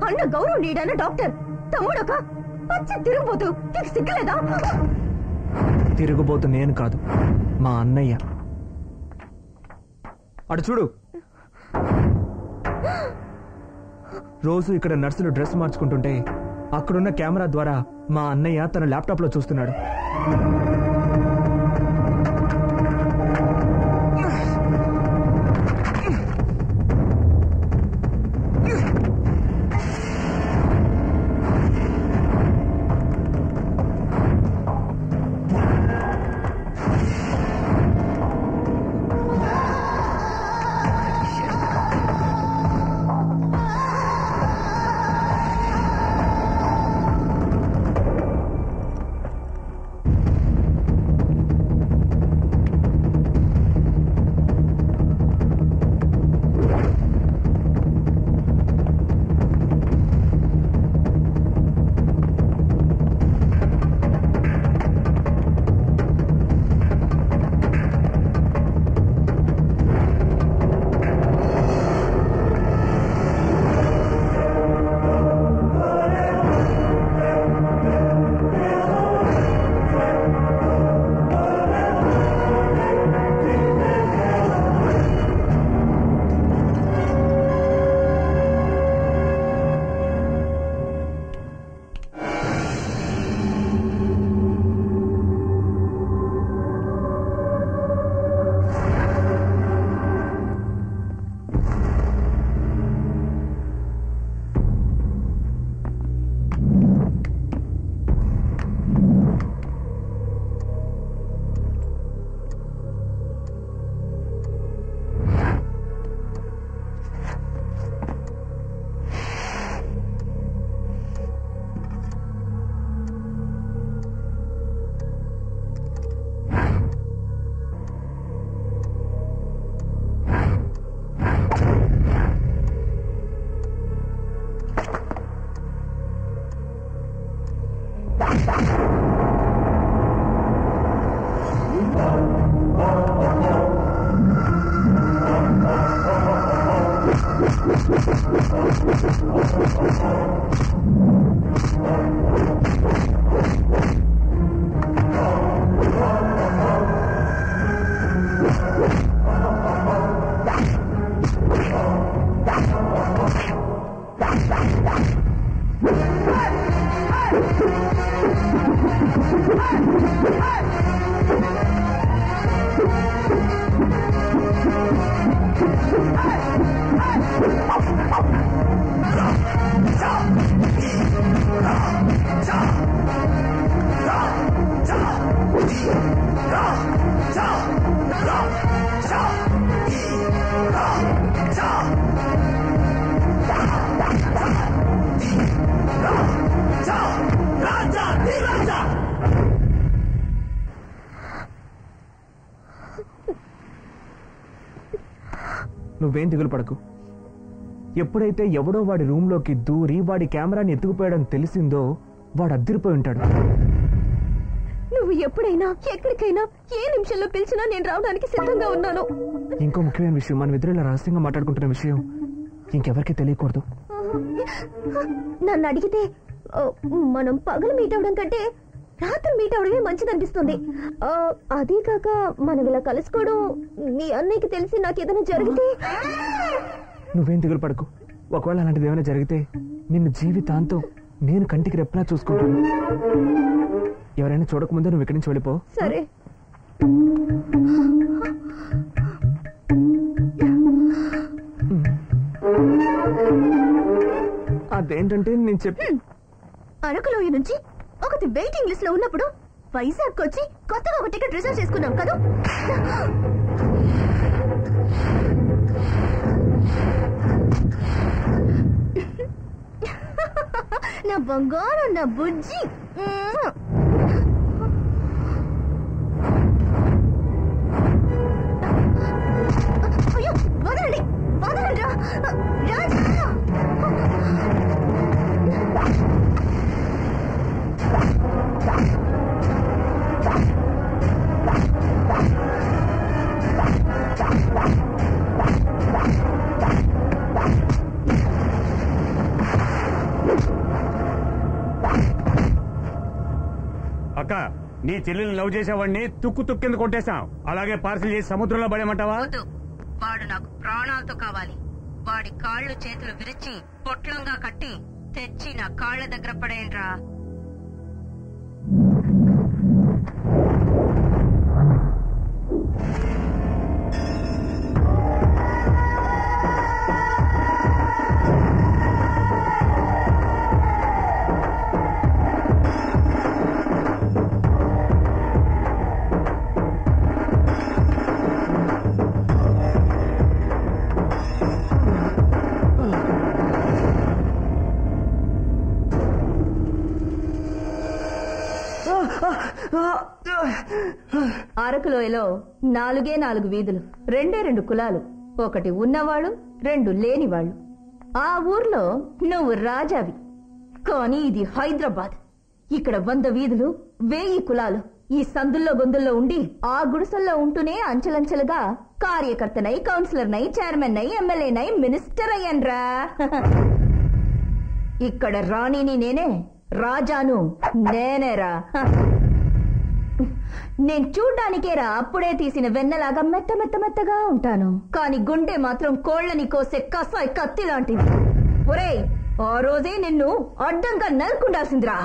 అన్న గౌరవం నీడన్న డాక్టర్, తమ్ముడొక పచ్చి తిరుగుబోతు. నీకు సిగ్గులేదా? తిరుగుబోతు నేను కాదు, మా అన్నయ్య. అటు చూడు. రోజు ఇక్కడ నర్సులు డ్రెస్ మార్చుకుంటుంటే అక్కడున్న కెమెరా ద్వారా మా అన్నయ్య తన ల్యాప్టాప్ లో చూస్తున్నాడు. నువ్వేం దిగులు పడకు. ఎప్పుడైతే ఎవడో వాడి రూమ్లోకి దూరి వాడి కెమెరాని ఎత్తుకుపోయాడని తెలిసిందో వాడు అద్దరిపోయి ఉంటాడు. నువ్వు ఎప్పుడైనా ఎక్కడికైనా ఏ నిమిషంలో పిలిచినా నేను రావడానికి సిద్ధంగా ఉన్నాను. ఇంకో ముఖ్యమైన విషయం, మన ఇద్దరు ఇలా రహస్యంగా మాట్లాడుకుంటున్న విషయం ఇంకెవరికి తెలియకూడదు. నన్ను అడిగితే మనం పగలు మీట్ అవడం కంటే రాత్రి మీట్ అవడమే మంచిదనిపిస్తుంది. అదే కాక మనం ఇలా కలుసుకోవడం మీ అన్నయ్యకి తెలిసి నాకేదైనా జరిగితే. నువ్వేం దిగులు పడకు. ఒకవేళ అలాంటిది ఏమైనా జరిగితే నిన్ను జీవితాంతం నేను కంటికి రెప్పలా చూసుకుంటాను. ఎవరైనా చూడకముందే నువ్వు ఇక్కడి నుంచి వెళ్ళిపో. సరే. అదేంటంటే నేను చెప్పి అరకులోయ నుంచి ఒకటి వెయిటింగ్ లిస్ట్ లో ఉన్నప్పుడు వైజాగ్ వచ్చి కొత్తగా ఒక టికెట్ రిజర్వ్ చేసుకున్నాం కదా. నా బంగారం, నా బుజ్జి. అయ్యో వదలండి, వదలండి రాజా. అక్క, నీ చెల్లెల్ని లవ్ చేసేవాడిని తుక్కు కింద కొట్టేశాం. అలాగే పార్సిల్ చేసి సముద్రంలో పడేమంటావా? వాడు నాకు ప్రాణాలతో కావాలి. వాడి కాళ్ళు చేతులు విరిచి పొట్లంగా కట్టి తెచ్చి నా కాళ్ళ దగ్గర పడేయండ్రా. అరకులోయలో 4 వీధులు, 2 కులాలు, ఒకటి ఉన్నవాళ్ళు 2 లేనివాళ్ళు. ఆ ఊర్లో నువ్వు రాజావి. కానీ ఇది హైదరాబాద్. ఇక్కడ 100 వీధులు, 1000 కులాలు. ఈ సందుల్లో గొంతుల్లో ఉండి ఆ గుడిసెల్లో ఉంటూనే అంచెలంచెలుగా కార్యకర్తనై, కౌన్సిలర్నై, చైర్మన్ అయి, ఎమ్మెల్యేనై, మినిస్టర్ అయ్యాన్రా. ఇక్కడ రాణిని నేనే, రాజాను నేనేరా. నేను చూడ్డానికేరా అప్పుడే తీసిన వెన్నలాగా మెత్త మెత్త మెత్తగా ఉంటాను. కానీ గుండె మాత్రం కోళ్లని కోసే కసాయి కత్తి లాంటిది. ఒరేయ్, ఆ రోజే నిన్ను అడ్డంగా నరుకుండాల్సిందిరా.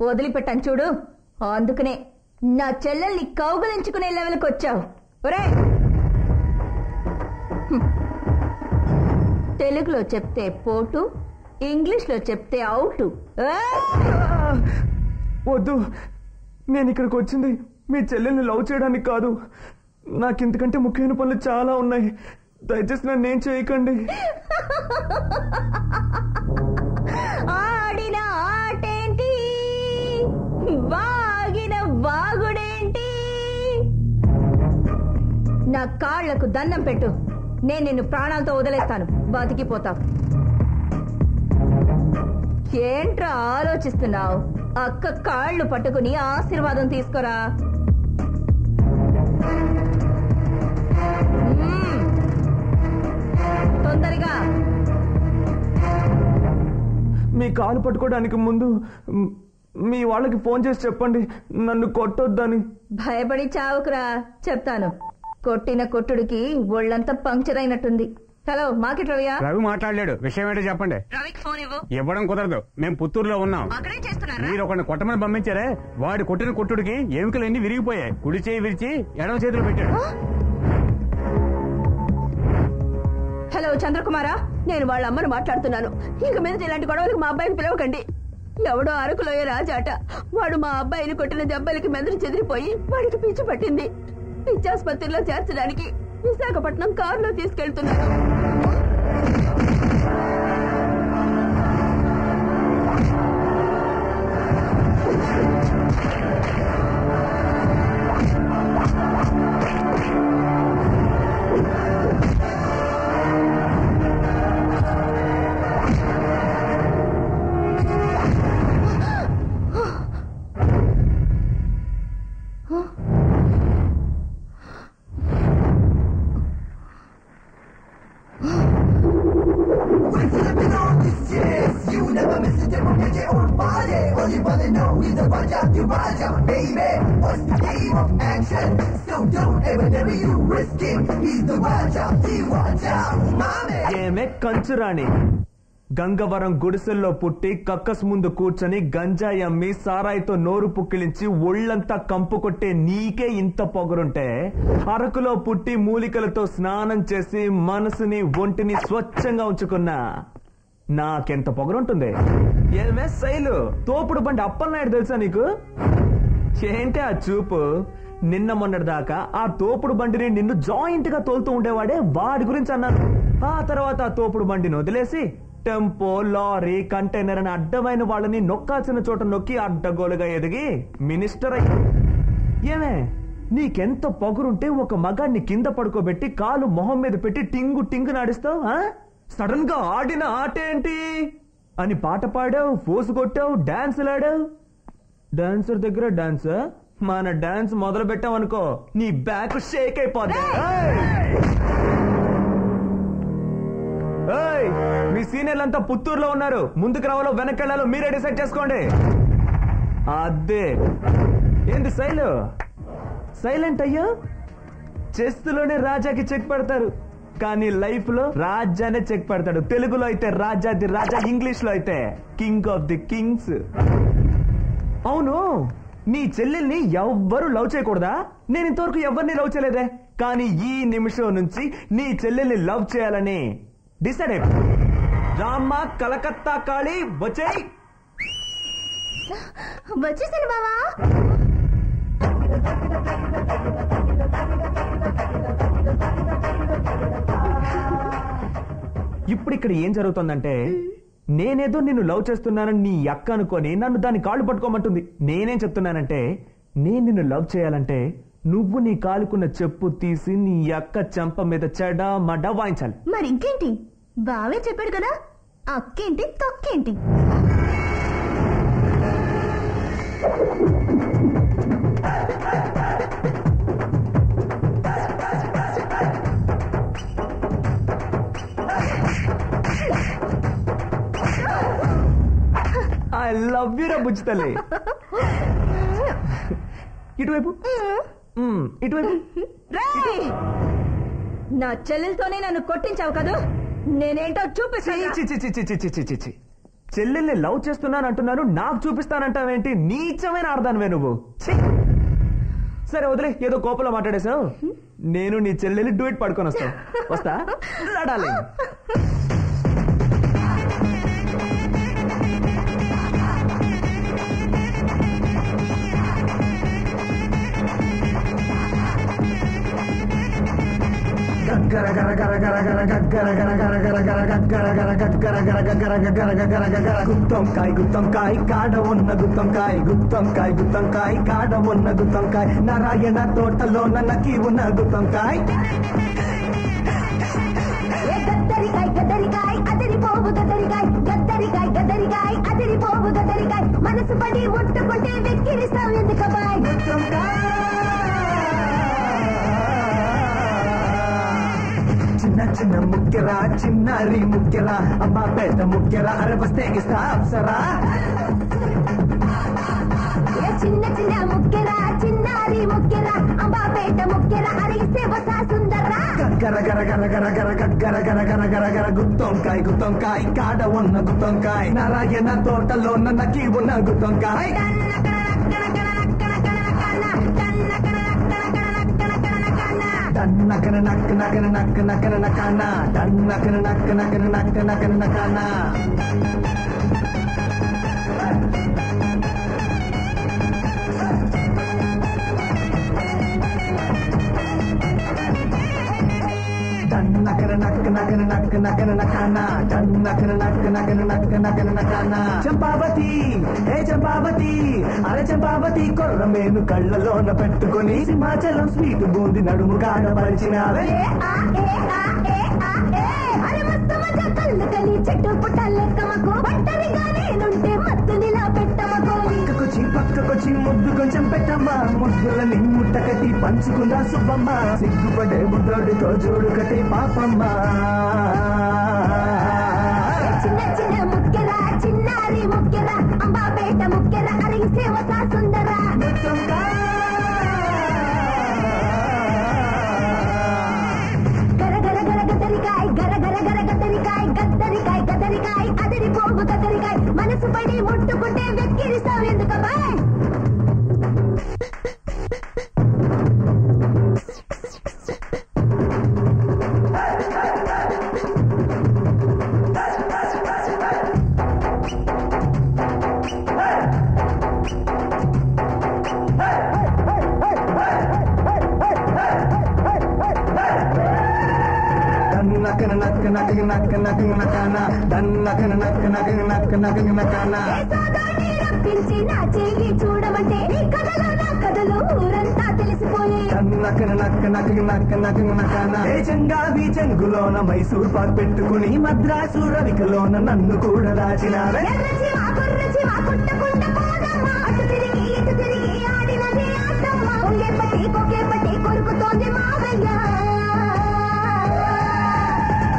వదిలిపెట్టాను చూడు. అందుకనే నా చెల్లెల్ని కౌగలించుకునే లెవెల్కి వచ్చావు. ఒరేయ్, తెలుగులో చెప్తే పోటు, ఇంగ్లీష్ లో చెప్తే అవుటు. వద్దు, నేను ఇక్కడికి వచ్చింది మీ చెల్లెల్ని లవ్ చేయడానికి కాదు. నాకు ఇంతకంటే ముఖ్యమైన పనులు చాలా ఉన్నాయి. దయచేసి నన్ను ఏం చేయకండి. ఆడిన ఆటేంటి, వాగిన వాగుడేంటి? నా కాళ్లకు దండం పెట్టు. నేను నిన్ను ప్రాణాలతో వదిలేస్తాను, బతికిపోతావు. ఏంట్రా ఆలోచిస్తున్నావు? అక్క కాళ్ళు పట్టుకుని ఆశీర్వాదం తీసుకోరా. తొందరగా. మీ కాలు పట్టుకోవడానికి ముందు మీ వాళ్ళకి ఫోన్ చేసి చెప్పండి నన్ను కొట్టొద్దని. భయపడి చావుకురా, చెప్తాను. కొట్టిన కొట్టుడికి ఒళ్ళంతా పంక్చర్ అయినట్టుంది. హలో, మార్కెట్ రవియా? రవి మాట్లాడలేడు. విషయం ఏంటో చెప్పండి. రవికి ఫోన్ ఇవ్వు. ఇవ్వడం కుదరదు. మేము పుత్తూరులో ఉన్నాం. అక్కడేం చేస్తున్నారా? మీరు ఒకరిని కొట్టమని పంపించారే, వాడు కొట్టిన కొట్టుడికి ఎముకలన్నీ విరిగిపోయాయి. కుడి చేయి విరిచి ఎడమ చేతులు పెట్టాడు. హలో చంద్రకుమారా, నేను వాళ్ళ అమ్మను మాట్లాడుతున్నాను. ఇంక మీద ఇలాంటి గొడవలకు మా అబ్బాయిని పిలవకండి. ఎవడో అరకులోయే రాజాట. వాడు మా అబ్బాయిని కొట్టిన దెబ్బలకి మెదడు చెదిరిపోయి వాడికి పిచ్చి పట్టింది. పిచ్చాసుపత్రిలో చేర్చడానికి విశాఖపట్నం కారులో తీసుకెళ్తున్నాడు. You never miss a day from your own body. All you wanna know is the Raja to Raja, baby. What's the game of action? So don't ever you risk it. He's the Raja, the Raja, mommy. ఏమే కంచురాణి గంగవరం గుడిసెల్లో పుట్టి కక్కస్ ముందు కూర్చొని గంజాయి అమ్మి సారాయితో నోరు పుక్కిలించి ఒళ్ళంతా కంపు కొట్టే నీకే ఇంత పొగరుంటే అరకులో పుట్టి మూలికలతో స్నానం చేసి మనసుని ఒంటిని స్వచ్ఛంగా ఉంచుకున్నా నాకెంత పొగరుంటుంది. ఏమే శైలు తోపుడు బండి అప్పలనాయుడు తెలుసా నీకు? ఏంటి ఆ చూపు? నిన్న మొన్నటి దాకా ఆ తోపుడు బండిని నిన్ను జాయింట్ గా తోలుతూ ఉండేవాడే, వాడి గురించి అన్నాను. ఆ తర్వాత ఆ తోపుడు బండిని వదిలేసి టెంపో, లారీ, కంటైనర్ అని అడ్డమైన వాళ్ళని నొక్కాల్సిన చోట నొక్కి అడ్డగోలుగా ఎదిగి మినిస్టర్ అయ్యి. ఏమే నీకెంత పొగరుంటే ఒక మగాన్ని కింద పడుకోబెట్టి కాలు మొహం మీద పెట్టి టింగు టింగు నాడిస్తావు? సడన్ గా ఆడిన ఆటేంటి అని పాట పాడావు, ఫోసు కొట్టావు, డాన్సులాడావు. డాన్సర్ దగ్గర డాన్స్, మన డాన్స్ మొదలు పెట్టావనుకో నీ బ్యాక్ షేక్ అయిపోద్ది. మీ సీనియర్లంతా పుత్తూరులో ఉన్నారు, ముందుకు రావాలో వెనకెళ్లాలో మీరే డిసైడ్ చేసుకోండి. అదే ఏంది సైలెంట్ అయ్యో? చెస్తులోనే రాజాకి చెక్ పెడతారు, కానీ లైఫ్ లో రాజానే చెక్ పెడతాడు. తెలుగులో అయితే రాజాది రాజా, ఇంగ్లీష్ లో అయితే కింగ్ ఆఫ్ ది కింగ్స్. అవును, నీ చెల్లెల్ని ఎవ్వరూ లవ్ చేయకూడదా? నేను ఇంతవరకు ఎవరిని లవ్ చేయలేదే, కానీ ఈ నిమిషం నుంచి నీ చెల్లెల్ని లవ్ చేయాలని డిసైడ్ అయిపో. రామ్మ కలకత్తా కాళీ వచ్చేయ్. వచ్చేసాను బావా. ఇప్పుడు ఇక్కడ ఏం జరుగుతుందంటే, నేనేదో నిన్ను లవ్ చేస్తున్నానని నీ అక్క అనుకొని నన్ను దాని కాళ్ళు పట్టుకోమంటుంది. నేనేం చెప్తున్నానంటే, నేను నిన్ను లవ్ చేయాలంటే నువ్వు నీ కాలుకున్న చెప్పు తీసి నీ అక్క చెంప మీద చెడ మడ వాయించాలి. మరి ఇంకేంటి, బావే చెప్పాడు కదా, అక్కేంటి తొక్కేంటి. ఐ లవ్ యూ రా బుజ్జి తల్లి. ఇటువైపు ఇటువైపు. నా చెల్లెలతోనే నన్ను కొట్టించావు కదా, నేనేంటో చూపిస్తాను. చెల్లెల్ని లవ్ చేస్తున్నాను అంటున్నాను, నాకు చూపిస్తానంటావేంటి? నీచమైన అర్థానివే నువ్వు. సరే వదిలే, ఏదో కోపంలో మాట్లాడేశావు. నేను నీ చెల్లెల్ని డూయిట్ పడుకొని వస్తా లడాలి. గుత్తంకాయ గుత్తంకాయ కాడ ఉన్న గుత్తంకాయ, గుత్తంకాయ గుత్తంకాయ కాడ ఉన్న గుత్తంకాయ, నారాయణ తోటలో నన్నకి ఉన్న గుత్తంకాయ. గద్దరికాయ గద్దరికాయ అదిరిపోవు గద్దరికాయ, గద్దరికాయ గద్దరికాయ అదిరిపోవు గద్దరికాయ, మనసు పడి ముట్టుకుంటే వెక్కిరిస్తావు ఎందుకబాయ్. చిన్న చిన్న ముక్కెరా, చిన్నారి ముక్కెరా, అమ్మా పేట ముక్కెరా, అరే వస్తే ఇస్తా అప్సరా. చిన్న చిన్న ముక్కెరా, చిన్నారి ముక్కెరా, అంబాపేట ముక్కెరా, అరిస్తే వసా సుందరా. గర గర గర గర గర గర గర గర గర గర గుత్తంకాయ గుత్తంకాయ కాడ ఉన్న గుత్తంకాయ, నారాయణ తోటలో నన్నకి ఉన్న గుత్తంకాయ. నక్కన నక్క నక్కన నక్క నక్కన నక్కన నక్కన నక్క నక్కన నక్క నక్కన నక్కన. నక్కన నక్క నక్కన నక్క నక్కన నక్కన నక్కన నక్క నక్కన నక్క నక్కన నక్కన. చంపావతి ఏ చంపావతి, అరే చంపావతి కొర్రమేను కళ్ళలోన పెట్టుకుని సింహాచలం స్వీట్ బూంది నడుము కాడపరిచినావే. కళ్ళు కలి చెట్టు పుట్ట లెక్కమకు, ఒంటరిగా నేనుంటే మత్తునిలా పెట్టమకు. పక్కకొచ్చి పక్క పక్కకొచ్చి ముద్దు కొంచెం పెట్టమ్మా ముద్దులని ముట్ట కట్టి పంచుకుందా సుబ్బమ్మ సిగ్గుపడే ముద్దోడితో జోడు కట్టి పాపమ్మ చిన్న చిన్న ముక్కెర చిన్నారి ముక్కెర అంబాపేట ముక్కెర అరిగిసే ఒక సుందర గర గర గర గదరికాయ్ గర గర గర గదరికాయ్ గద్దరికాయ్ గదరికాయ్ అదిరి పోగు గదరికాయ్ మనసు పడి ముట్టుకుంటే వెక్కిరిస్తావు ఎందుకు బాయ్ చూడమంటే కథలు ఊరంతా తెలిసిపోయి చంగావి చెంగులోన మైసూర్ పాక్ పెట్టుకుని మద్రాసు రవికలోన నన్ను కూడా దాచినావే అటు తిరిగి ఇటు తిరిగి ఆడినది ఆటమ్మ ఒకే పట్టి కొరుకుతోంది మావయ్య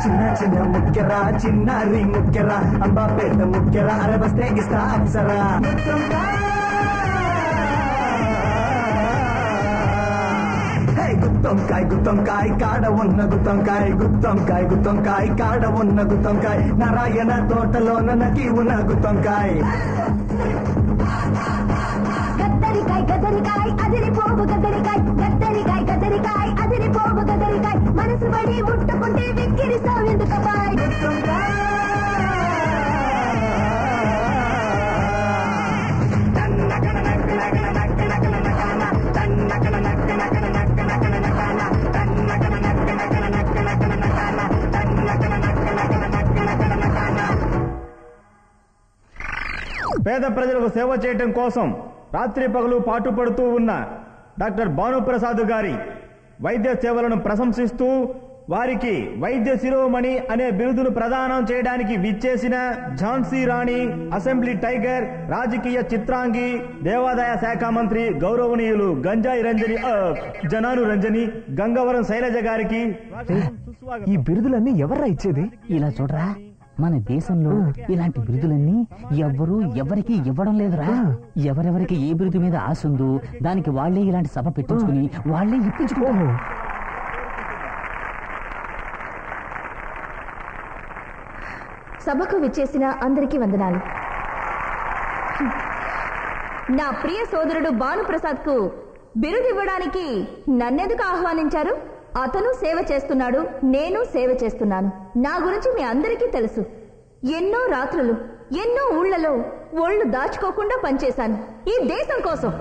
చిన్న చిన్న ముక్కెరా చిన్నారి ముక్కెరా అంబాపేట ముక్కెరా అరబస్తే ఇస్తా అప్సరా గుత్తంకాయ గుత్తంకాయ కాడ ఉన్న గుత్తంకాయ గుత్తంకాయ గుత్తంకాయ కాడ ఉన్న గుత్తంకాయ నారాయణ తోటలోన నకి ఉన్న గుత్తంకాయ గద్దరికాయ్ గద్దరికాయ్ అదిరి పోగు గద్దరికాయ్ గద్దరికాయ్ గద్దరికాయ్ అదిరి పోగు గద్దరికాయ్ మనసు పడి ముట్టుకుంటే వెక్కిరిస్తావు ఎందుకు బాయ్ పేద ప్రజలకు సేవ చేయటం కోసం రాత్రి పగలు పాటుపడుతూ ఉన్న డాక్టర్ భానుప్రసాద్ గారి వైద్య సేవలను ప్రశంసిస్తూ వారికి వైద్య శిరోమణి అనే బిరుదును ప్రదానం చేయడానికి విచ్చేసిన ఝాన్సీ రాణి అసెంబ్లీ టైగర్ రాజకీయ చిత్రాంగి దేవాదాయ శాఖ మంత్రి గౌరవనీయులు గంజాయి రంజని జనాను రంజని గంగవరం శైలజ గారికి ఈ బిరుదులన్నీ ఎవర్రా ఇచ్చేది? ఇలా చూడరా, మన దేశంలో ఇలాంటి బిరుదులన్నీ ఎవ్వరూ ఎవరికి ఇవ్వడం లేదురా. ఎవరెవరికి ఏ బిరుదు మీద ఆశ ఉందో దానికి వాళ్లే ఇలాంటి సభ పెట్టించుకుని వాళ్లే ఇప్పించుకుంటారు. సభకు విచ్చేసిన అందరికీ వందనాలు. నా ప్రియ సోదరుడు భానుప్రసాద్ కు బిరుదు ఇవ్వడానికి నన్నెందుకు ఆహ్వానించారు? అతను సేవ చేస్తున్నాడు, నేను సేవ చేస్తున్నాను. నా గురించి మీ అందరికీ తెలుసు. ఎన్నో రాత్రులు ఎన్నో ఊళ్లలో ఒళ్ళు దాచుకోకుండా పనిచేశాను ఈ దేశం కోసం.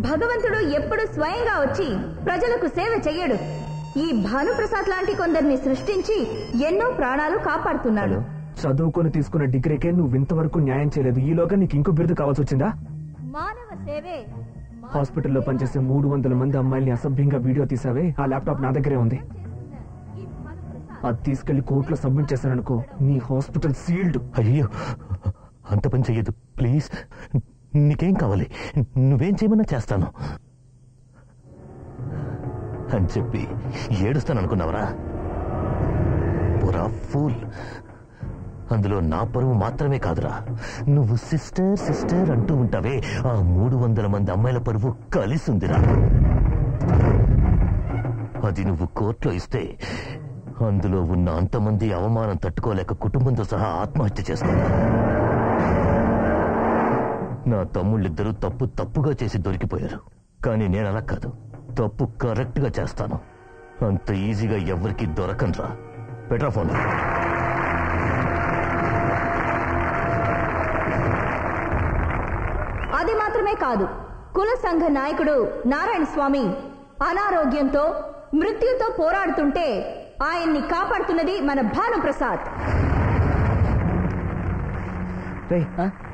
భగవంతుడు ఎప్పుడు స్వయంగా వచ్చి ప్రజలకు సేవ చెయ్యడు. ఈ భానుప్రసాద్ లాంటి కొందరిని సృష్టించి ఎన్నో ప్రాణాలు కాపాడుతున్నాడు. చదువుకొని తీసుకున్న డిగ్రీకే నువ్వు ఇంతవరకు న్యాయం చేయలేదు. ఈలోగా నీకు ఇంకో బిరుదు కావాల్సి వచ్చిందా? మానవ సేవే. హాస్పిటల్లో పనిచేసే 300 మంది అమ్మాయిల్ని అసభ్యంగా వీడియో తీసావే, ఆ ల్యాప్టాప్ నా దగ్గరే ఉంది. అది తీసుకెళ్లి కోర్టులో సబ్మిట్ చేశాననుకో, నీ హాస్పిటల్ సీల్డ్. అయ్యో, అంత పని చెయ్యదు ప్లీజ్. నీకేం కావాలి? నువ్వేం చేయమన్నా చేస్తాను అని చెప్పి ఏడుస్తాను అనుకున్నావరా? పురా ఫూల్. అందులో నా పరువు మాత్రమే కాదురా, నువ్వు సిస్టర్ సిస్టర్ అంటూ ఉంటావే, ఆ 300 మంది అమ్మాయిల పరువు కలిసిందిరా. అది నువ్వు కోర్టులో ఇస్తే అందులో ఉన్న అంతమంది అవమానం తట్టుకోలేక కుటుంబంతో సహా ఆత్మహత్య చేసుకున్నా. నా తమ్ముళ్ళిద్దరూ తప్పుగా చేసి దొరికిపోయారు. కానీ నేను అలా కాదు, తప్పు కరెక్ట్ గా చేస్తాను. అంత ఈజీగా ఎవరికి దొరకనరా. Petra phone. అది మాత్రమే కాదు, కుల సంఘ నాయకుడు నారాయణ స్వామి అనారోగ్యంతో మృత్యుతో పోరాడుతుంటే ఆయన్ని కాపాడుతున్నది మన భానుప్రసాద్.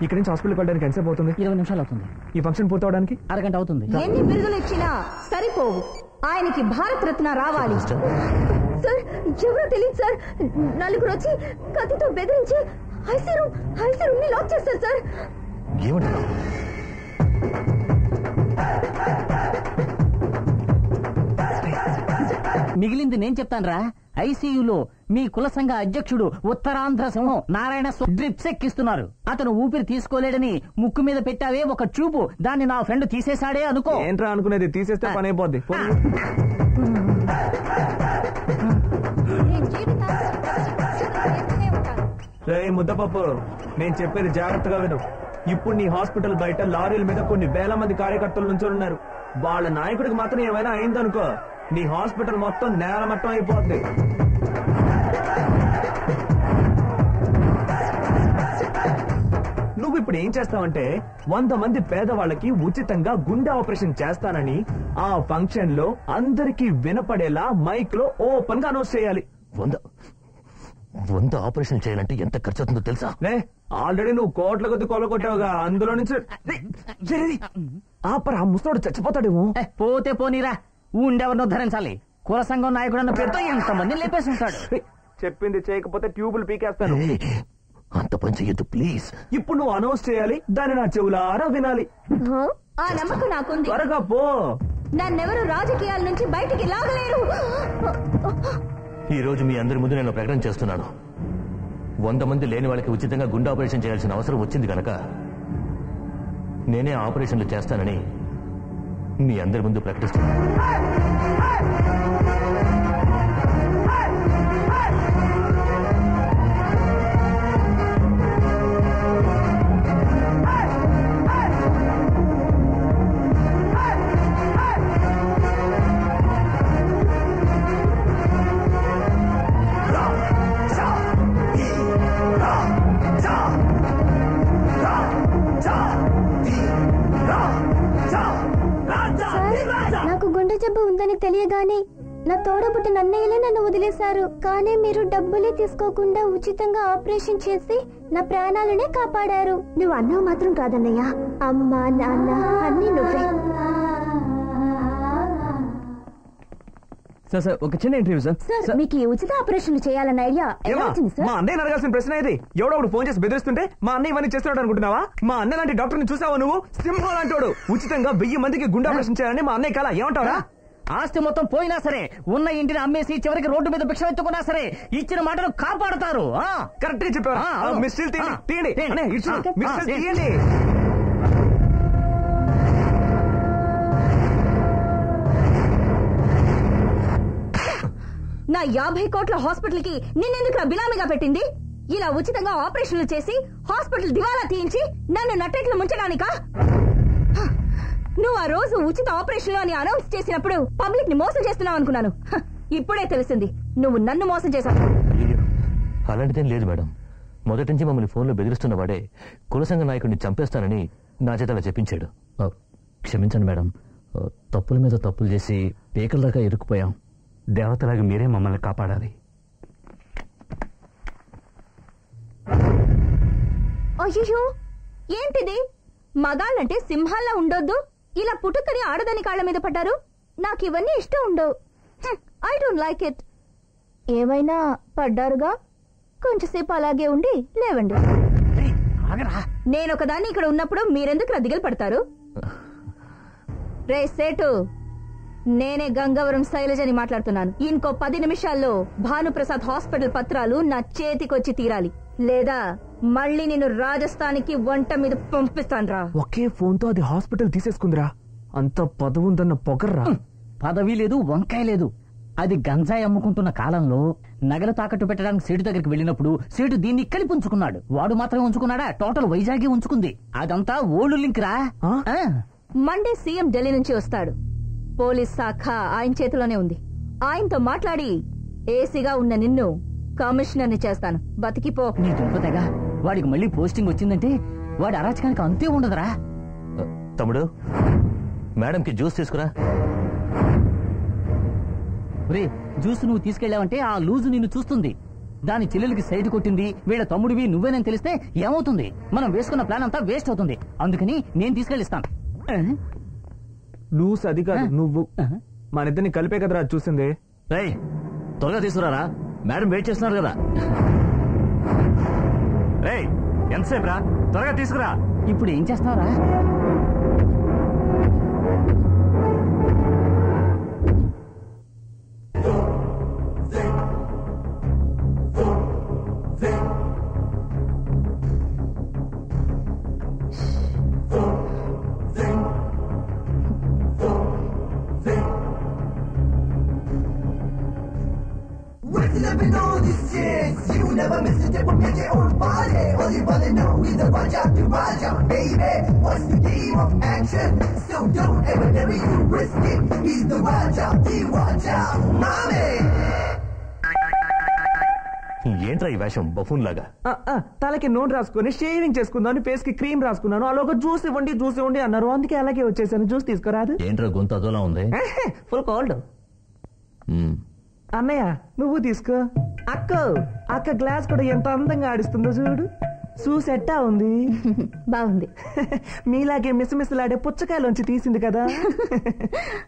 ఇక్కడి నుంచి హాస్పిటల్కి వెళ్ళడానికి ఎంతసేపు అవుతుంది? 20 నిమిషాలు అవుతుంది. ఈ ఫంక్షన్ పూర్తవడానికి అరగంట అవుతుంది. ఎన్ని బిరుదులు ఇచ్చినా సరిపోవు. ఆయనకి భారత్ రత్న రావాలి. సార్, ఎవరో తెలియదు సార్. నలుగురు వచ్చి కత్తితో బెదిరించి ఐసీ రూమ్ ని లాక్ చేస్తారు సార్. ఏమంటున్నావు? మిగిలింది నేను చెప్తానురా. ఐసీయూలో మీ కుల సంఘ అధ్యక్షుడు ఉత్తరాంధ్ర సింహం నారాయణ డ్రిప్స్ ఎక్కిస్తున్నారు. అతను ఊపిరి తీసుకోలేడని ముక్కు మీద పెట్టావే ఒక చూపు, దాన్ని నా ఫ్రెండ్ తీసేశాడే అనుకో. ఏంట్రా అనుకునేది? తీసేస్తే పని అయిపోద్ది. ముద్దపప్పు, నేను చెప్పేది జాగ్రత్తగా విను. ఇప్పుడు నీ హాస్పిటల్ బయట లారీల మీద కొన్ని వేల మంది కార్యకర్తలు నుంచొని ఉన్నారు. వాళ్ళ నాయకుడికి మాత్రం ఏమైనా అయిందనుకో, నీ హాస్పిటల్ మొత్తం నేలమట్టం అయిపోద్ది. నువ్వు ఇప్పుడు ఏం చేస్తావంటే 100 మంది పేదవాళ్ళకి ఉచితంగా గుండె ఆపరేషన్ చేస్తానని ఆ ఫంక్షన్ లో అందరికీ వినపడేలా మైక్ లో ఓపెన్ గా అనౌన్స్ చేయాలి. 100 ఆపరేషన్ చేయాలంటే ఎంత ఖర్చు అవుతుందో తెలుసా? ఆల్రెడీ నువ్వు కోట్ల కొద్ది కొలగొట్టావుగా, అందులో నుంచి ఆపరా, ముసలోడు చచ్చిపోతాడేమో. పోతే పోనీరా, ఉండెవరినో ధరించాలి. కుల సంఘం నాయకుడు అన్న పేరుతో ఎంతమంది లేపేసి ఉంటాడు. చెప్పింది చేయకపోతే ట్యూబులు పీకేస్తాను. అంత పని చెయ్యొద్దు ప్లీజ్. ఇప్పుడు నువ్వు అనౌన్స్ చేయాలి, దాన్ని నా చెవులారా వినాలి. ఆ నమ్మకం నాకుంది. త్వరగా పో. నన్నెవరు రాజకీయాల నుంచి బయటికి లాగలేరు. ఈ రోజు మీ అందరి ముందు నేను ప్రకటన చేస్తున్నాను. 100 మంది లేని వాళ్ళకి ఉచితంగా గుండె ఆపరేషన్ చేయాల్సిన అవసరం వచ్చింది కనుక నేనే ఆపరేషన్లు చేస్తానని మీ అందరి ముందు ప్రకటిస్తున్నాను. నాకు గుండె జబ్బు ఉందని తెలియగానే నా తోడబుట్టిన అన్నయ్యలే నన్ను వదిలేశారు. కానీ మీరు డబ్బులే తీసుకోకుండా ఉచితంగా ఆపరేషన్ చేసి నా ప్రాణాలనే కాపాడారు. నువ్వు అన్నావు మాత్రం కాదన్నయ్య, అమ్మ నాన్న అన్ని నువ్వే. సార్ ఒక చిన్న ఇంటర్వ్యూ సార్. సార్ మీకు ఈ ఉచిత ఆపరేషన్ చేయాలన్న ఐడియా ఎలా వచ్చింది సార్? మా అన్నయ్య అడగాల్సిన ప్రశ్న ఇది. ఎవడో ఫోన్ చేసి బెదిరిస్తుంటే మా అన్నయ్య ఇవన్నీ చేస్తున్నాడు అనుకుంటున్నావా? మా అన్న లాంటి డాక్టర్ ని చూసావా నువ్వు? సింహం లాంటోడు ఉచితంగా 1000 మందికి గుండె ఆపరేషన్ చేయాలని మా అన్నయ్య కల. ఏమంటారా? ఆస్తి మొత్తం పోయినా సరే, ఉన్న ఇంటిని అమ్మేసి చివరికి రోడ్డు మీద భిక్ష ఎత్తుకున్నా సరే ఇచ్చిన మాటలు కాపాడతారు. కరెక్ట్ గా చెప్పారు. మిస్టిల్ తీయండి. నా 50 కోట్ల హాస్పిటల్ కి నిన్నెందుకు బిలామీగా పెట్టింది? ఇలా ఉచితంగా ఆపరేషన్లు చేసి హాస్పిటల్ దివాలా తీయించి నన్ను నట్టేట్లు ముంచడానికా? నువ్వు ఆ రోజు ఉచిత ఆపరేషన్ అని అనౌన్స్ చేసినప్పుడు పబ్లిక్ ని మోసం చేస్తున్నావు అనుకున్నాను. ఇప్పుడే తెలిసింది నువ్వు నన్ను మోసం చేశావు. అలాంటిదేం లేదు మేడం. మొదటి నుంచి మమ్మల్ని ఫోన్లో బెదిరిస్తున్న వాడే కులసంఘ నాయకుడిని చంపేస్తానని నా చేత అలా చెప్పించాడు. క్షమించండి మేడం, తప్పుల మీద తప్పులు చేసి పేకల దాకా ఇరుక్కుపోయాం. దేవతలాగా మీరే మమ్మల్ని కాపాడాలి. అయ్యో ఏంటిది? మగాళ్ళంటే సింహాల్లా ఉండొద్దు, ఇలా పుట్టుకని ఆడదని కాళ్ల మీద పడ్డారు. నాకు ఇవన్నీ ఇష్టం ఉండవు. I don't like it. ఏమైనా పడ్డారుగా, కొంచెంసేపు అలాగే ఉండి లేవండి. నేనొకదాన్ని ఇక్కడ ఉన్నప్పుడు మీరెందుకు దిగులు పడతారు? రే సేటు, నేనే గంగవరం శైలజని మాట్లాడుతున్నాను. ఇంకో 10 నిమిషాల్లో భానుప్రసాద్ హాస్పిటల్ పత్రాలు నా చేతికొచ్చి తీరాలి, లేదా మళ్ళీ నేను రాజస్థాన్కి వంట మీద పంపిస్తానురా. ఒకే ఫోన్ తో అది హాస్పిటల్ తీసేసుకుందిరా. అంత పదవి ఉందన్న పొగర్రా. పదవి లేదు, వంకాయ లేదు. అది గంజాయి అమ్ముకుంటున్న కాలంలో నగలు తాకట్టు పెట్టడానికి సేటు దగ్గరికి వెళ్ళినప్పుడు సేటు దీన్ని కలిపి ఉంచుకున్నాడు. వాడు మాత్రమే ఉంచుకున్నాడా? టోటల్ వైజాగే ఉంచుకుంది. అదంతా ఓల్డ్ లింక్ రా. మండే సీఎం ఢిల్లీ నుంచి వస్తాడు. పోలీస్ శాఖ ఆయన చేతిలోనే ఉంది. ఆయనతో మాట్లాడి ఏసీగా ఉన్న నిన్ను కమిషనర్ని చేస్తాను. బతికిపో. నీ దుంపతగా వాడికి మళ్ళీ పోస్టింగ్ వచ్చిందంటే వాడి అరాచకానికి అంతే ఉండదురా. తమ్ముడు, మేడంకి జ్యూస్ తీసుకురా. రే, జ్యూస్ నువ్వు తీసుకెళ్లావంటే ఆ లూజు నిన్ను చూస్తుంది. దాని చెల్లెలకి సైడ్ కొట్టింది, వీళ్ళ తమ్ముడివి నువ్వేనని తెలిస్తే ఏమవుతుంది? మనం వేసుకున్న ప్లాన్ అంతా వేస్ట్ అవుతుంది. అందుకని నేను తీసుకెళ్ళిస్తాను. లూస్ అది కాదు, నువ్వు. మన ఇద్దరిని కలిపే కదరా చూసింది. రేయ్, త్వరగా తీసుకురారా, మేడం వెయిట్ చేస్తున్నారు కదా. రేయ్, ఎంతసేపు రా, త్వరగా తీసుకురా. ఇప్పుడు ఏం చేస్తావురా? Living on this chance, you never miss a tip from your own body. All you wanna know is the Raja to Raja, baby. What's the game of action? So don't ever, never you risk it. He's the Raja, the Raja, mommy. ఏంట్రా ఈ వేషం buffoon లాగా? తలకి నూనె రాసుకుని shaving చేసుకుందాం, face కి cream రాసుకున్నాను. అలాగే జ్యూస్ ఇవ్వండి అన్నారు, అందుకే అలాగే వచ్చేసాను. జ్యూస్ తీసుకురాదు? ఏంట్రా గొంతు అదోలా ఉంది? Full cold. అన్నయ్య నువ్వు తీసుకో. అక్క గ్లాస్ కూడా ఎంత అందంగా ఆడిస్తుందో చూడు. చూసెట్టా ఉంది? బాగుంది. మీలాగే మిసమిసలాడే పుచ్చకాయలోంచి తీసింది కదా.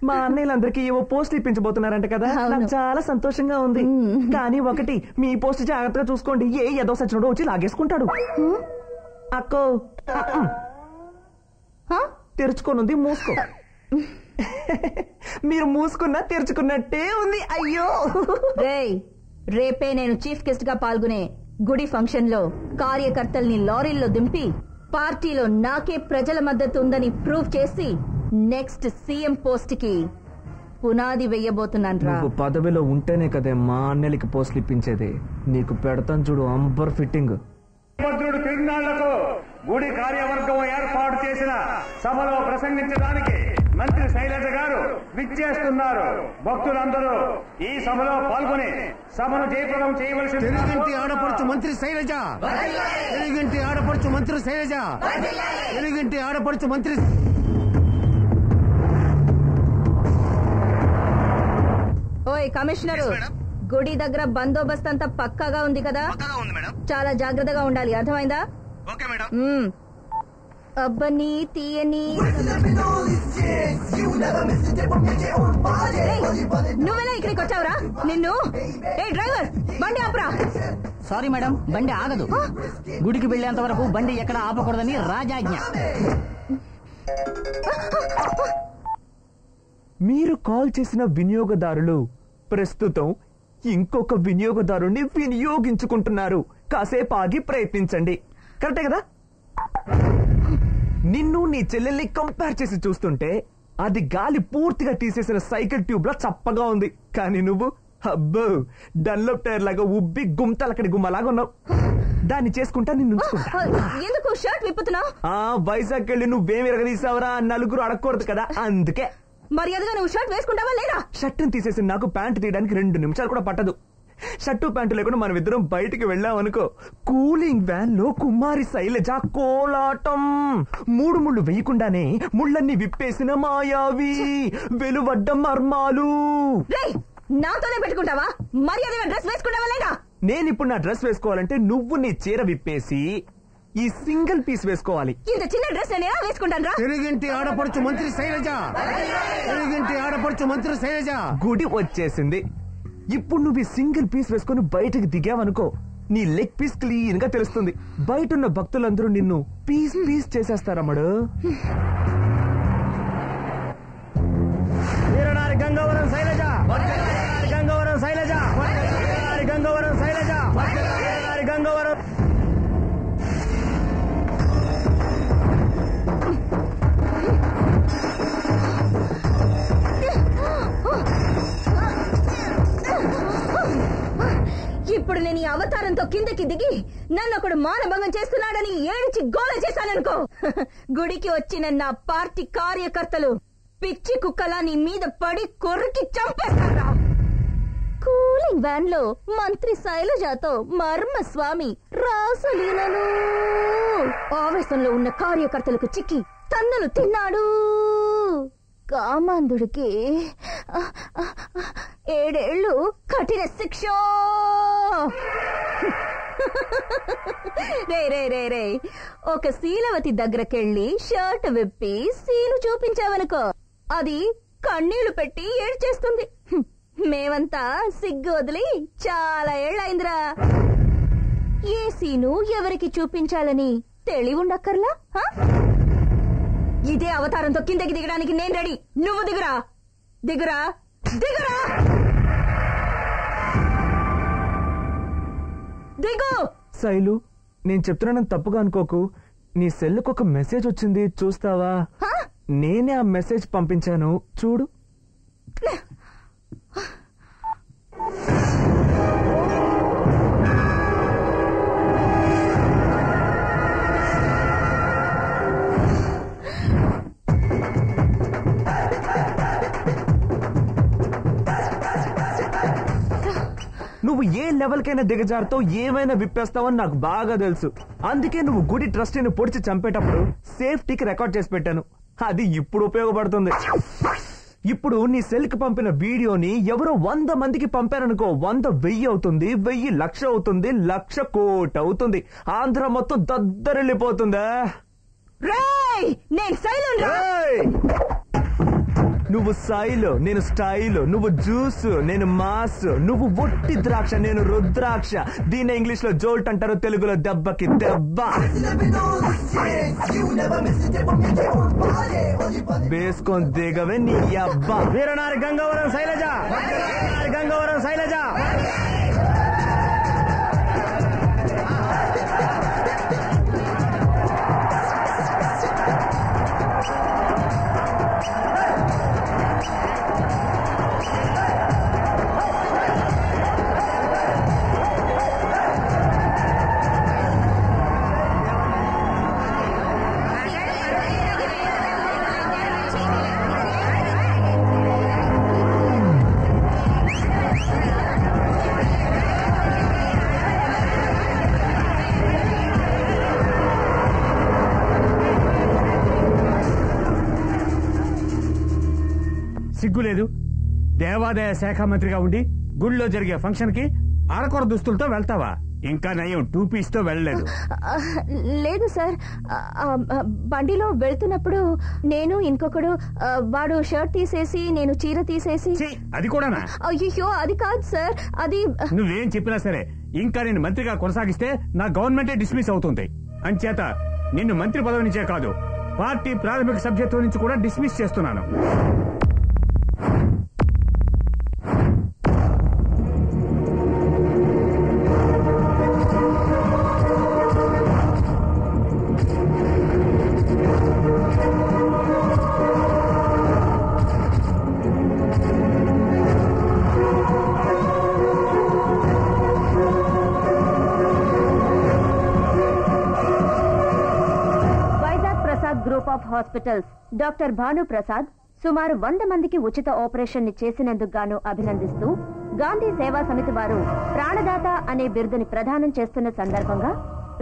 మా అన్నయ్యలందరికీ ఏవో పోస్ట్ ఇప్పించబోతున్నారంట కదా, నాకు చాలా సంతోషంగా ఉంది. కానీ ఒకటి, మీ పోస్ట్ జాగ్రత్తగా చూసుకోండి, ఏ ఏదో సచ్చినోడు వచ్చి లాగేసుకుంటాడు. అక్కో తెరుచుకోనుంది, మూసుకో. మీరు మూసుకున్నా తెరుచుకున్నట్టే ఉంది. అయ్యో రేపే నేను చీఫ్ గెస్ట్ గా పాల్గొనే గుడి ఫంక్షన్ లో కార్యకర్తల్ని లారీల్లో దింపి పార్టీలో నాకే ప్రజల మద్దతు ఉందని ప్రూవ్ చేసి నెక్స్ట్ సీఎం పోస్ట్ కి పునాది వెయ్యబోతున్నాను రా. నువ్వు పదవిలో ఉంటేనే కదే మా అన్నెలకి పోస్టులు ఇప్పించేది. నీకు పెడతాను చూడు అంబర్ ఫిట్టింగ్. తిరునాళ్లకు గుడి కార్యవర్గం ఏర్పాటు చేసిన సభలో ప్రసంగించడానికి మంత్రి శైలజ గారు విచ్చేస్తున్నారు. భక్తులందరూ ఈ సభలో పాల్గొని సభను జయప్రదం చేయవలసి. తెలుగింటి ఆడపడుచు మంత్రి శైలజ, తెలుగింటి ఆడపడుచు మంత్రి శైలజ, తెలుగింటి ఆడపడుచు మంత్రి. ఓయ్ కమిషనరు, గుడి దగ్గర బందోబస్తు అంతా పక్కాగా ఉంది కదా? చాలా జాగ్రత్తగా ఉండాలి, అర్థమైందా? అబ్బని తీయని నువ్వెలా ఇక్కడికి వచ్చావురా? నిన్ను ఏ డ్రైవర్ బండి ఆపరా. సారీ మేడం, బండి ఆగదు. గుడికి వెళ్లేంత వరకు బండి ఎక్కడ ఆపకూడదని రాజాజ్ఞ. మీరు కాల్ చేసిన వినియోగదారులు ప్రస్తుతం ఇంకొక వినియోగదారుని వినియోగించుకుంటున్నారు. కాసేపు ఆగి ప్రయత్నించండి. కరెక్టే కదా? నిన్ను నీ చెల్లెల్ని కంపేర్ చేసి చూస్తుంటే అది గాలి పూర్తిగా తీసేసిన సైకిల్ ట్యూబ్ లా చప్పగా ఉంది. కానీ నువ్వు అబ్బో డన్లప్ టైర్ లాగా ఉబ్బి గుమ్తలక్కడి గుమ్మలాగా ఉన్నావు. దాన్ని చేసుకుంటా నిన్ను ఎందుకు షర్ట్ విప్పుతున్నావు? వైజాగ్ వెళ్ళి నువ్వేమి ఎరగదీసావరా నలుగురు అడగకూడదు కదా, అందుకే. మర్యాదగా నువ్వు షర్ట్ వేసుకుంటావా లేదా? షర్ట్ని తీసేసి నాకు ప్యాంటు తీయడానికి 2 నిమిషాలు కూడా పట్టదు. షర్టు ప్యాంటు లేకుండా మనం ఇద్దరం బయటికి వెళ్ళామనుకో, కూలింగ్ వ్యాన్ లో కుమారి శైలజ కోలాటం. 3 ముళ్ళు వేయకుండానే ముళ్ళన్ని విప్పేసిన మాయావి వెలువడ్డ మర్మాలు. నాతోనే పెట్టుకుంటావా? మర్యాదగా డ్రెస్ వేసుకుంటావా లేదా? నేనిప్పుడు నా డ్రెస్ వేసుకోవాలంటే నువ్వు నీ చీర విప్పేసి ఈ సింగిల్ పీస్ వేసుకోవాలి. ఇంత చిన్న డ్రెస్ నేను ఎలా వేసుకుంటాను రా? తెలుగింటి ఆడపడుచు మంత్రి శైలజ, తెలుగింటి ఆడపడుచు మంత్రి శైలజ. గుడి వచ్చేసింది. ఇప్పుడు నువ్వు ఈ సింగిల్ పీస్ వేసుకుని బయటకు దిగావనుకో, నీ లెగ్ పీస్ క్లీన్ గా తెలుస్తుంది. బయట ఉన్న భక్తులందరూ నిన్ను పీస్ పీస్ చేసేస్తారమ్మడు. గంగవరం శైలజ, గంగవరం శైలజ, గంగవరం శైలజ, గంగవరం. ఇప్పుడు నేను ఈ అవతారంతో కిందకి దిగి నన్ను ఒకడు మానభంగం చేస్తున్నాడని ఏడిచి గోల చేశాననుకో, గుడికి వచ్చిన నా పార్టీ కార్యకర్తలు పిచ్చి కుక్కలా నీ మీద పడి కొరికి చంపేస్తారా. కూలింగ్ వ్యాన్ లో మంత్రి శైలజతో మర్మస్వామి రాసలీలను ఆవేశంలో ఉన్న కార్యకర్తలకు చిక్కి తన్నులు తిన్నాడు. కామాంధుడికి 7 ఏళ్లు కఠిన శిక్ష. రే రే రే రే ఒక శీలవతి దగ్గరకెళ్ళి షర్ట్ విప్పి సీలు చూపించావనుకో, అది కన్నీళ్లు పెట్టి ఏడ్చేస్తుంది. మేమంతా సిగ్గు వదిలి చాలా ఏళ్ళైందిరా. ఏ సీను ఎవరికి చూపించాలని తెలివి ఉండక్కర్లా ఇదే అవతారంతో కిందకి దిగడానికి నేను రెడీ. నువ్వు దిగురా దిగురా దిగురా దిగు. శైలు, నేను చెప్తున్నానని తప్పుగా అనుకోకు. నీ సెల్లుకు ఒక మెసేజ్ వచ్చింది, చూస్తావా? నేనే ఆ మెసేజ్ పంపించాను, చూడు. నువ్వు ఏ లెవెల్కైనా దిగజారుతావు, ఏమైనా విప్పేస్తావని నాకు బాగా తెలుసు. అందుకే నువ్వు గుడి ట్రస్టీని పొడిచి చంపేటప్పుడు సేఫ్టీకి రికార్డ్ చేసి పెట్టాను. అది ఇప్పుడు ఉపయోగపడుతుంది. ఇప్పుడు నీ సెల్ కి పంపిన వీడియోని ఎవరో 100 మందికి పంపారనుకో, 100 1000 అవుతుంది, 1000 లక్ష అవుతుంది, 1,00,000 కోటి అవుతుంది. ఆంధ్ర మొత్తం దద్దరిల్లిపోతుందా? నువ్వు సైలు, నేను స్టైల్. నువ్వు జ్యూస్, నేను మాస్. నువ్వు ఒట్టి ద్రాక్ష, నేను రుద్రాక్ష. దీన్ని ఇంగ్లీష్ లో జోల్ట్ అంటారు, తెలుగులో దెబ్బకి దెబ్బ. వేసుకొని దిగవే నీ అబ్బా. వీరనారి గంగవరం శైలజ, గంగవరం శైలజ. సిగ్గులేదు? దేవాదాయ శాఖ మంత్రిగా ఉండి గుళ్ళో జరిగే ఫంక్షన్ కి అరకొర దుస్తులతో వెళ్తావా? ఇంకా నయం 2 పీస్ తో వెళ్ళలేదు. లేదు సార్, బండిలో వెళ్తున్నప్పుడు నేను ఇంకొకడు, వాడు షర్ట్ తీసేసి నేను చీర తీసేసి. అది కూడానా? అయ్యో అది కాదు సార్, అది. నువ్వేం చెప్పినా సరే ఇంకా నేను మంత్రిగా కొనసాగిస్తే నా గవర్నమెంటే డిస్మిస్ అవుతుంది. అంచేత నిన్ను మంత్రి పదవి నుంచే కాదు, పార్టీ ప్రాథమిక సభ్యత్వం నుంచి కూడా డిస్మిస్ చేస్తున్నాను. Group of hospitals doctor Bhanu Prasad సుమారు 100 మందికి ఉచిత ఆపరేషన్ ని చేసినందుకు గాను అభినందిస్తూ గాంధీ సేవా సమితి వారు ప్రాణదాత అనే బిరుదుని ప్రదానం చేస్తున్న సందర్భంగా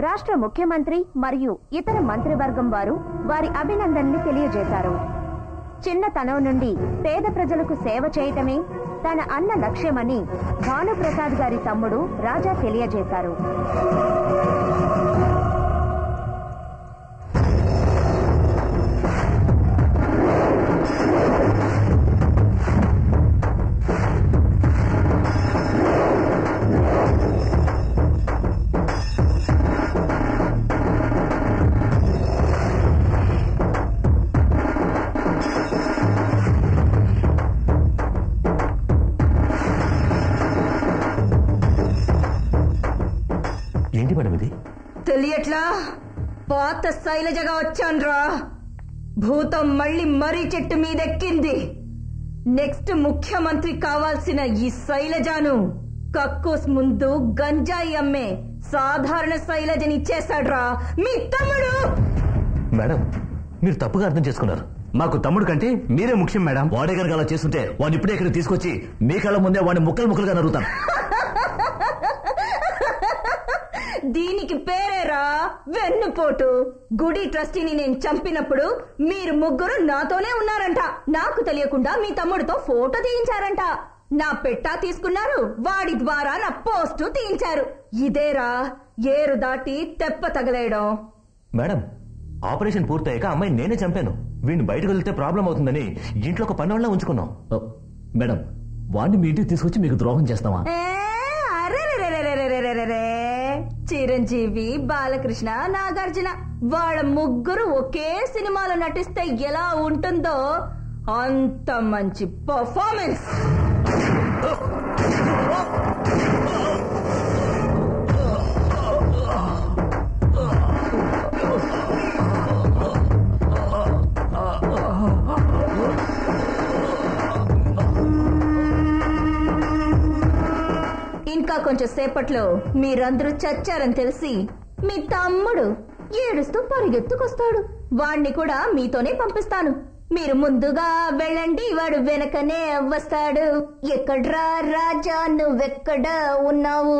రాష్ట్ర ముఖ్యమంత్రి మరియు ఇతర మంత్రివర్గం వారు వారి అభినందనల్ని తెలియజేశారు. చిన్నతనం నుండి పేద ప్రజలకు సేవ చేయటమే తన అన్న లక్ష్యమని భాను ప్రసాద్ గారి తమ్ముడు రాజా తెలియజేశారు. తెలియట్లా? పాత శైలజగా వచ్చాన్రా. భూతం మళ్ళీ మర్రి చెట్టు మీదెక్కింది. నెక్స్ట్ ముఖ్యమంత్రి కావాల్సిన ఈ శైలజాను కక్కోస్ ముందు గంజాయి అమ్మే సాధారణ శైలజని ఇచ్చేశాడ్రా మీ తమ్ముడు. మేడం, మీరు తప్పుగా అర్థం చేసుకున్నారు. మాకు తమ్ముడు కంటే మీరే ముఖ్యం మేడం. వాడే కనుక అలా చేస్తుంటే వాడిని ఇప్పుడే ఇక్కడ తీసుకొచ్చి మీ కళ్ళ ముందే వాడిని ముక్కలు ముక్కలుగా నరుగుతాను. దీనికి పేరేరా వెన్నుపోటు. గుడి ట్రస్టీని నేను చంపినప్పుడు మీరు ముగ్గురు నాతోనే ఉన్నారంట. నాకు తెలియకుండా మీ తమ్ముడితో ఫోటో తీయించారంట. నా పెట్టా తీసుకున్నారు, వాడి ద్వారా నా పోస్టు తీయించారు. ఇదేరా ఏరు దాటి తెప్ప తగలేయడం. మేడం, ఆపరేషన్ పూర్తయ్యాక అమ్మాయి నేనే చంపాను. వీడిని బయటకు వెళ్తే ప్రాబ్లం అవుతుందని ఇంట్లో ఒక పని వాళ్ళ ఉంచుకున్నాం. మేడం, వాడిని మీ ఇంటికి తీసుకొచ్చి మీకు ద్రోహం చేస్తామా? అరే చిరంజీవి, బాలకృష్ణ, నాగార్జున వాళ్ళ ముగ్గురు ఒకే సినిమాలో నటిస్తే ఎలా ఉంటుందో అంత మంచి పర్ఫార్మెన్స్. ఇంకా కొంచెం సేపట్లో మీరందరూ చచ్చారని తెలిసి మీ తమ్ముడు ఏడుస్తూ పరిగెత్తుకొస్తాడు. వాణ్ణి కూడా మీతోనే పంపిస్తాను. మీరు ముందుగా వెళ్ళండి, వాడు వెనకనే వస్తాడు. ఎక్కడ్రా రాజా, నువ్వెక్కడ ఉన్నావు?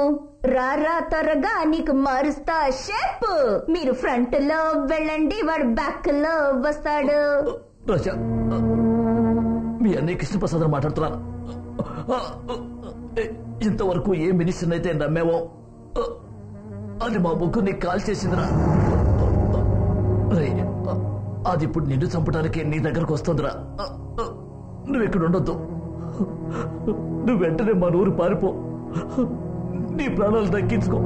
రారా త్వరగా నీకు మారుస్తా షేప్. మీరు ఫ్రంట్ లో వెళ్ళండి, వాడు బ్యాక్ లో వస్తాడు. రాజా, మీ అన్నయ్య కృష్ణప్రసాద్ మాట్లాడుతున్నాను. ఇంతవరకు ఏ మినిస్టర్ అయితే నమ్మేవో అది మా ముగ్గురిని కాల్ చేసిందిరా. అది ఇప్పుడు నిన్ను చంపడానికి నీ దగ్గరకు వస్తుందిరా. నువ్వు ఇక్కడ ఉండొద్దు. నువ్వు వెంటనే మా ఊరు పారిపో. నీ ప్రాణాలు దక్కించుకో.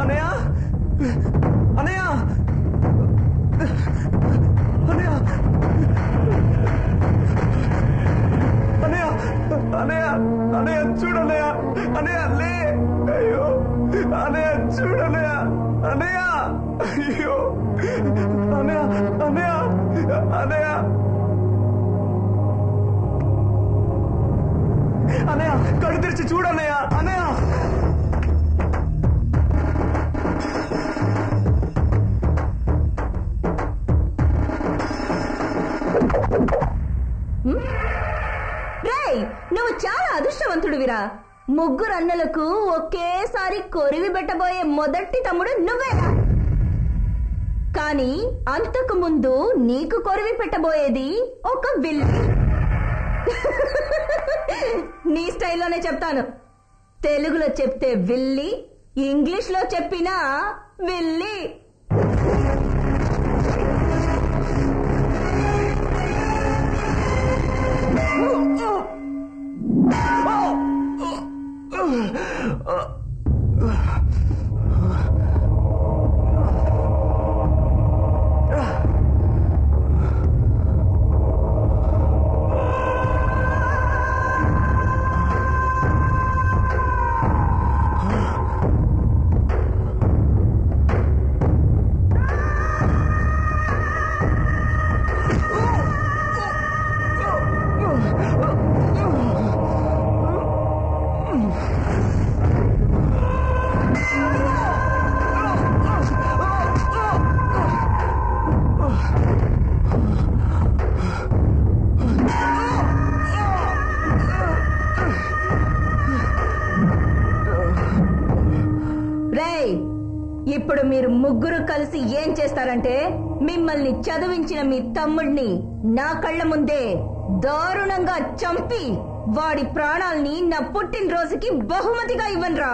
అనయ్య, అనయ్య, అనయ్య, అనయ్య, అనయ్య, అనయ్య చూడనయ్య, అనయ్య లే. అయ్యో అనయ్య చూడనయ్య, అనయ్య, అయ్యో అనయ్య, అనయ్య, అనయ్య, అనయ్య కళ్ళు తెరిచి చూడనయ్య, అనయ్య. నువ్వు చాలా అదృష్టవంతుడివిరా. ముగ్గురు అన్నలకు ఒకేసారి కొరివి పెట్టబోయే మొదటి తమ్ముడు నువ్వేరా. కానీ అంతకు ముందు నీకు కొరివి పెట్టబోయేది ఒక విల్లి. నీ స్టైల్లోనే చెప్తాను. తెలుగులో చెప్తే విల్లి, ఇంగ్లీష్ లో చెప్పినా విల్లి. ఇప్పుడు మీరు ముగ్గురు కలిసి ఏం చేస్తారంటే, మిమ్మల్ని చదివించిన మీ తమ్ముడిని నా కళ్ళ ముందే దారుణంగా చంపి వాడి ప్రాణాల్ని నా పుట్టినరోజుకి బహుమతిగా ఇవ్వనురా.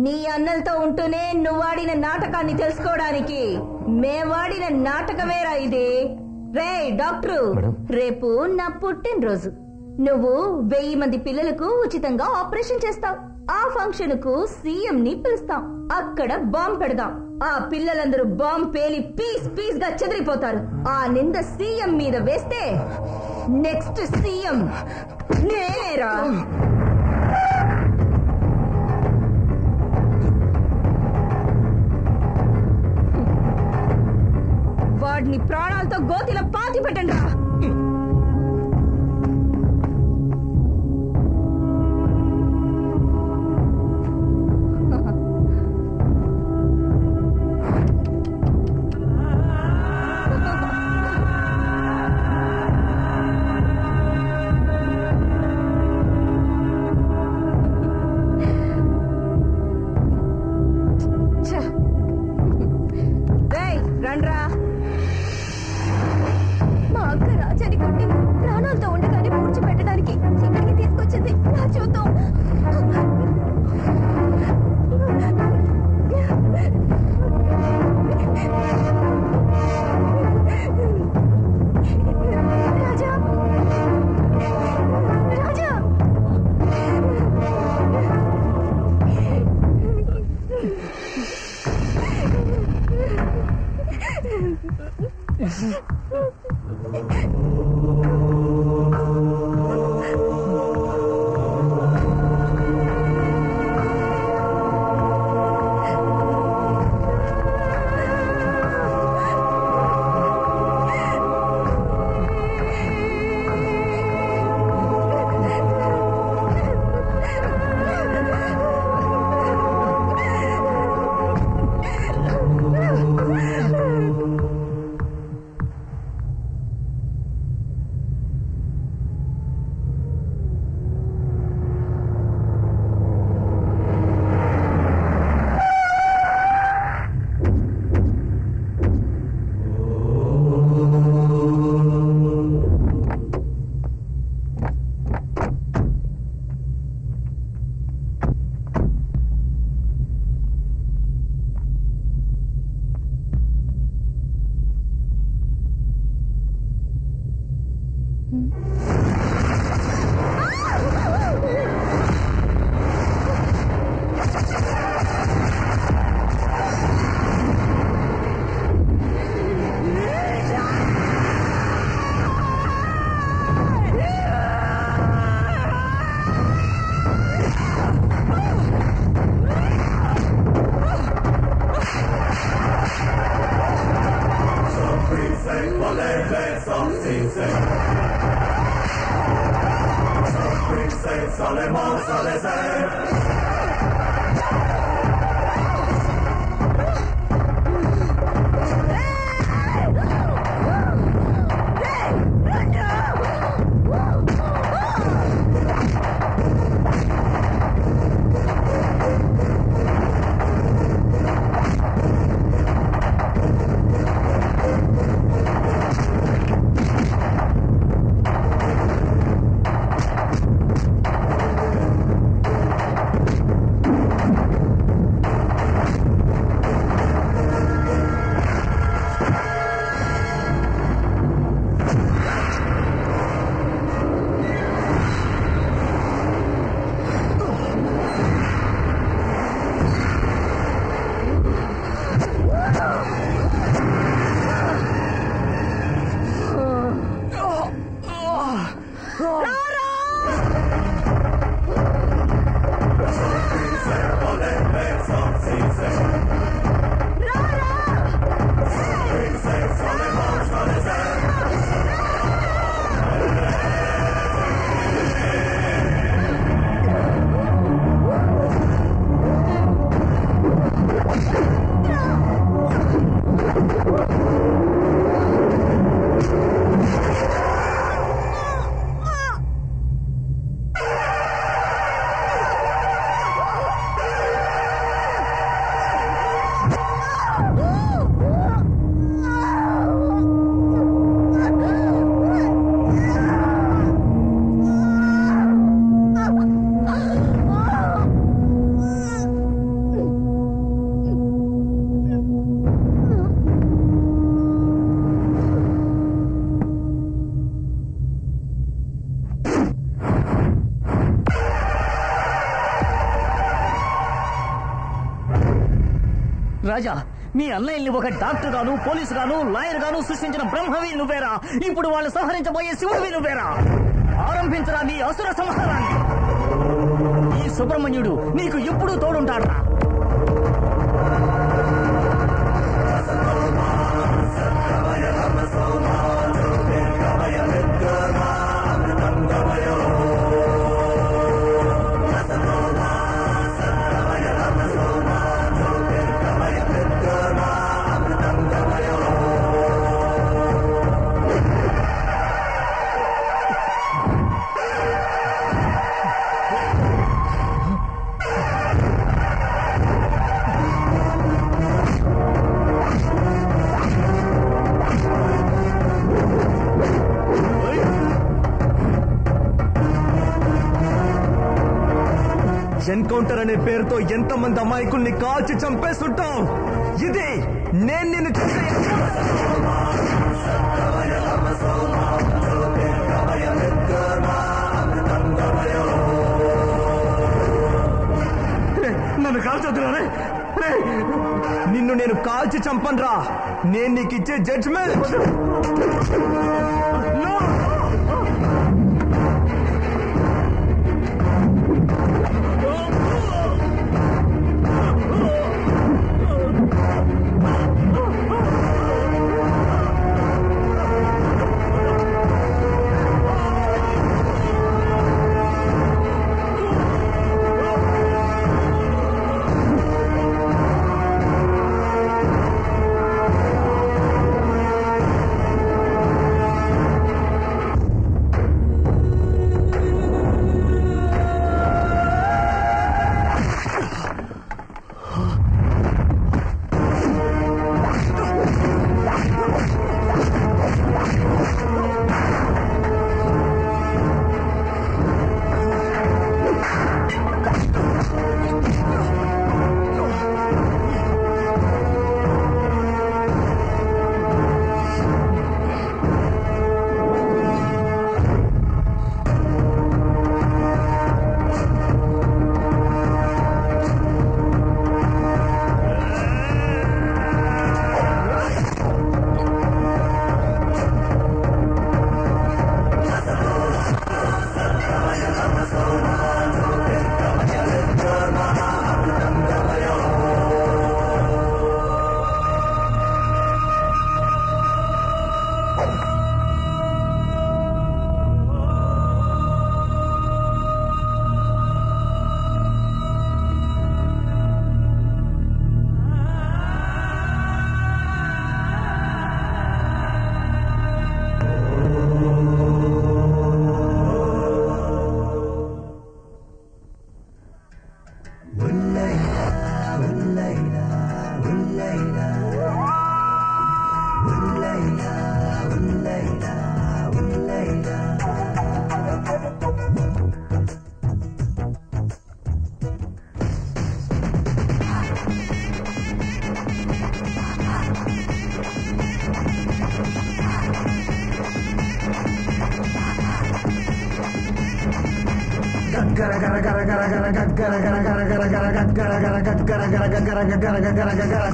నీ అన్నలతో ఉంటూనే నువ్వాడిన నాటకాన్ని తెలుసుకోవడానికి మేవాడిన నాటకమేరా ఇది. రే డాక్టరు, రేపు నా పుట్టినరోజు. నువ్వు 1000 మంది పిల్లలకు ఉచితంగా ఆపరేషన్ చేస్తావు. ఆ ఫంక్షన్ కు సీఎం ని పిలుస్తాం. అక్కడ బాంబు పెడదాం. ఆ పిల్లలందరూ బాంబు పేలి పీస్ పీస్ గా చెదిరిపోతారు. ఆ నింద సీఎం మీద వేస్తే నెక్స్ట్ సీఎం నేనేరా. వాడిని ప్రాణాలతో గోతిలో పాతి పెట్టండి రా. రండ్రా. మా అక్క రాజాని కొట్టి ప్రాణాలతో ఉండగానే పూడ్చిపెట్టడానికి ఇక్కడికి తీసుకొచ్చింది. నా చూద్దాం. రాజా రాజా రాజా, మీ అన్నయ్యని ఒక డాక్టర్ గాను, పోలీసు గాను, లాయర్ గాను సృష్టించిన బ్రహ్మవి నువ్వేరా. ఇప్పుడు వాళ్ళు సంహరించబోయే శివుడివి నువ్వేరా. ఆరంభించరా నీ అసుర సంహారాన్ని. ఈ సుబ్రహ్మణ్యుడు నీకు ఎప్పుడూ తోడుంటాడురా. ఎన్కౌంటర్ అనే పేరుతో ఎంతమంది అమాయకుల్ని కాల్చి చంపేస్తుంటాం. ఇది నేను నిన్ను చూసే నన్ను కాల్చొద్దురా. నిన్ను నేను కాల్చి చంపనురా. నేను నీకు ఇచ్చే జడ్జ్మెంట్.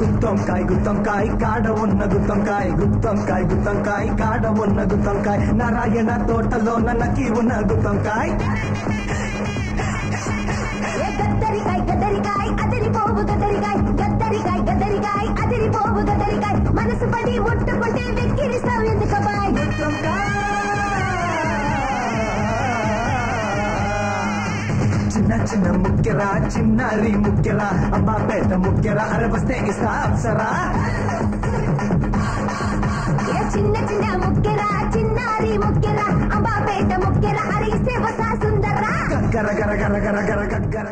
గుత్తంకాయ గుత్తంకాయ కాడ ఉన్న గుత్తంకాయ గుత్తంకాయ గుత్తంకాయ కాడ ఉన్న గుత్తంకాయ నారాయణ తోటలో నన్నకి ఉన్న గుత్తంకాయ గద్దరికాయ గద్దరికాయ అదిరి పోవు గద్దరికాయ గద్దరికాయ గద్దరికాయ అదిరి పోవు గద్దరికాయ మనసు పడి ముట్టుకుంటే వెక్కిరిస్తావు ఎందుకు బాయ్ చిన్న చిన్న ముక్కెరా చిన్నారి ముక్కెరా అమ్మా పేట ముక్కెరా అరవస్తే ఇస్తా అప్సరా చిన్న చిన్న ముక్కెరా చిన్నారి ముక్కెరా అంబాపేట ముక్కెరా అరిగిస్తే వస్తా సుందరా గర గర గర గర గర గర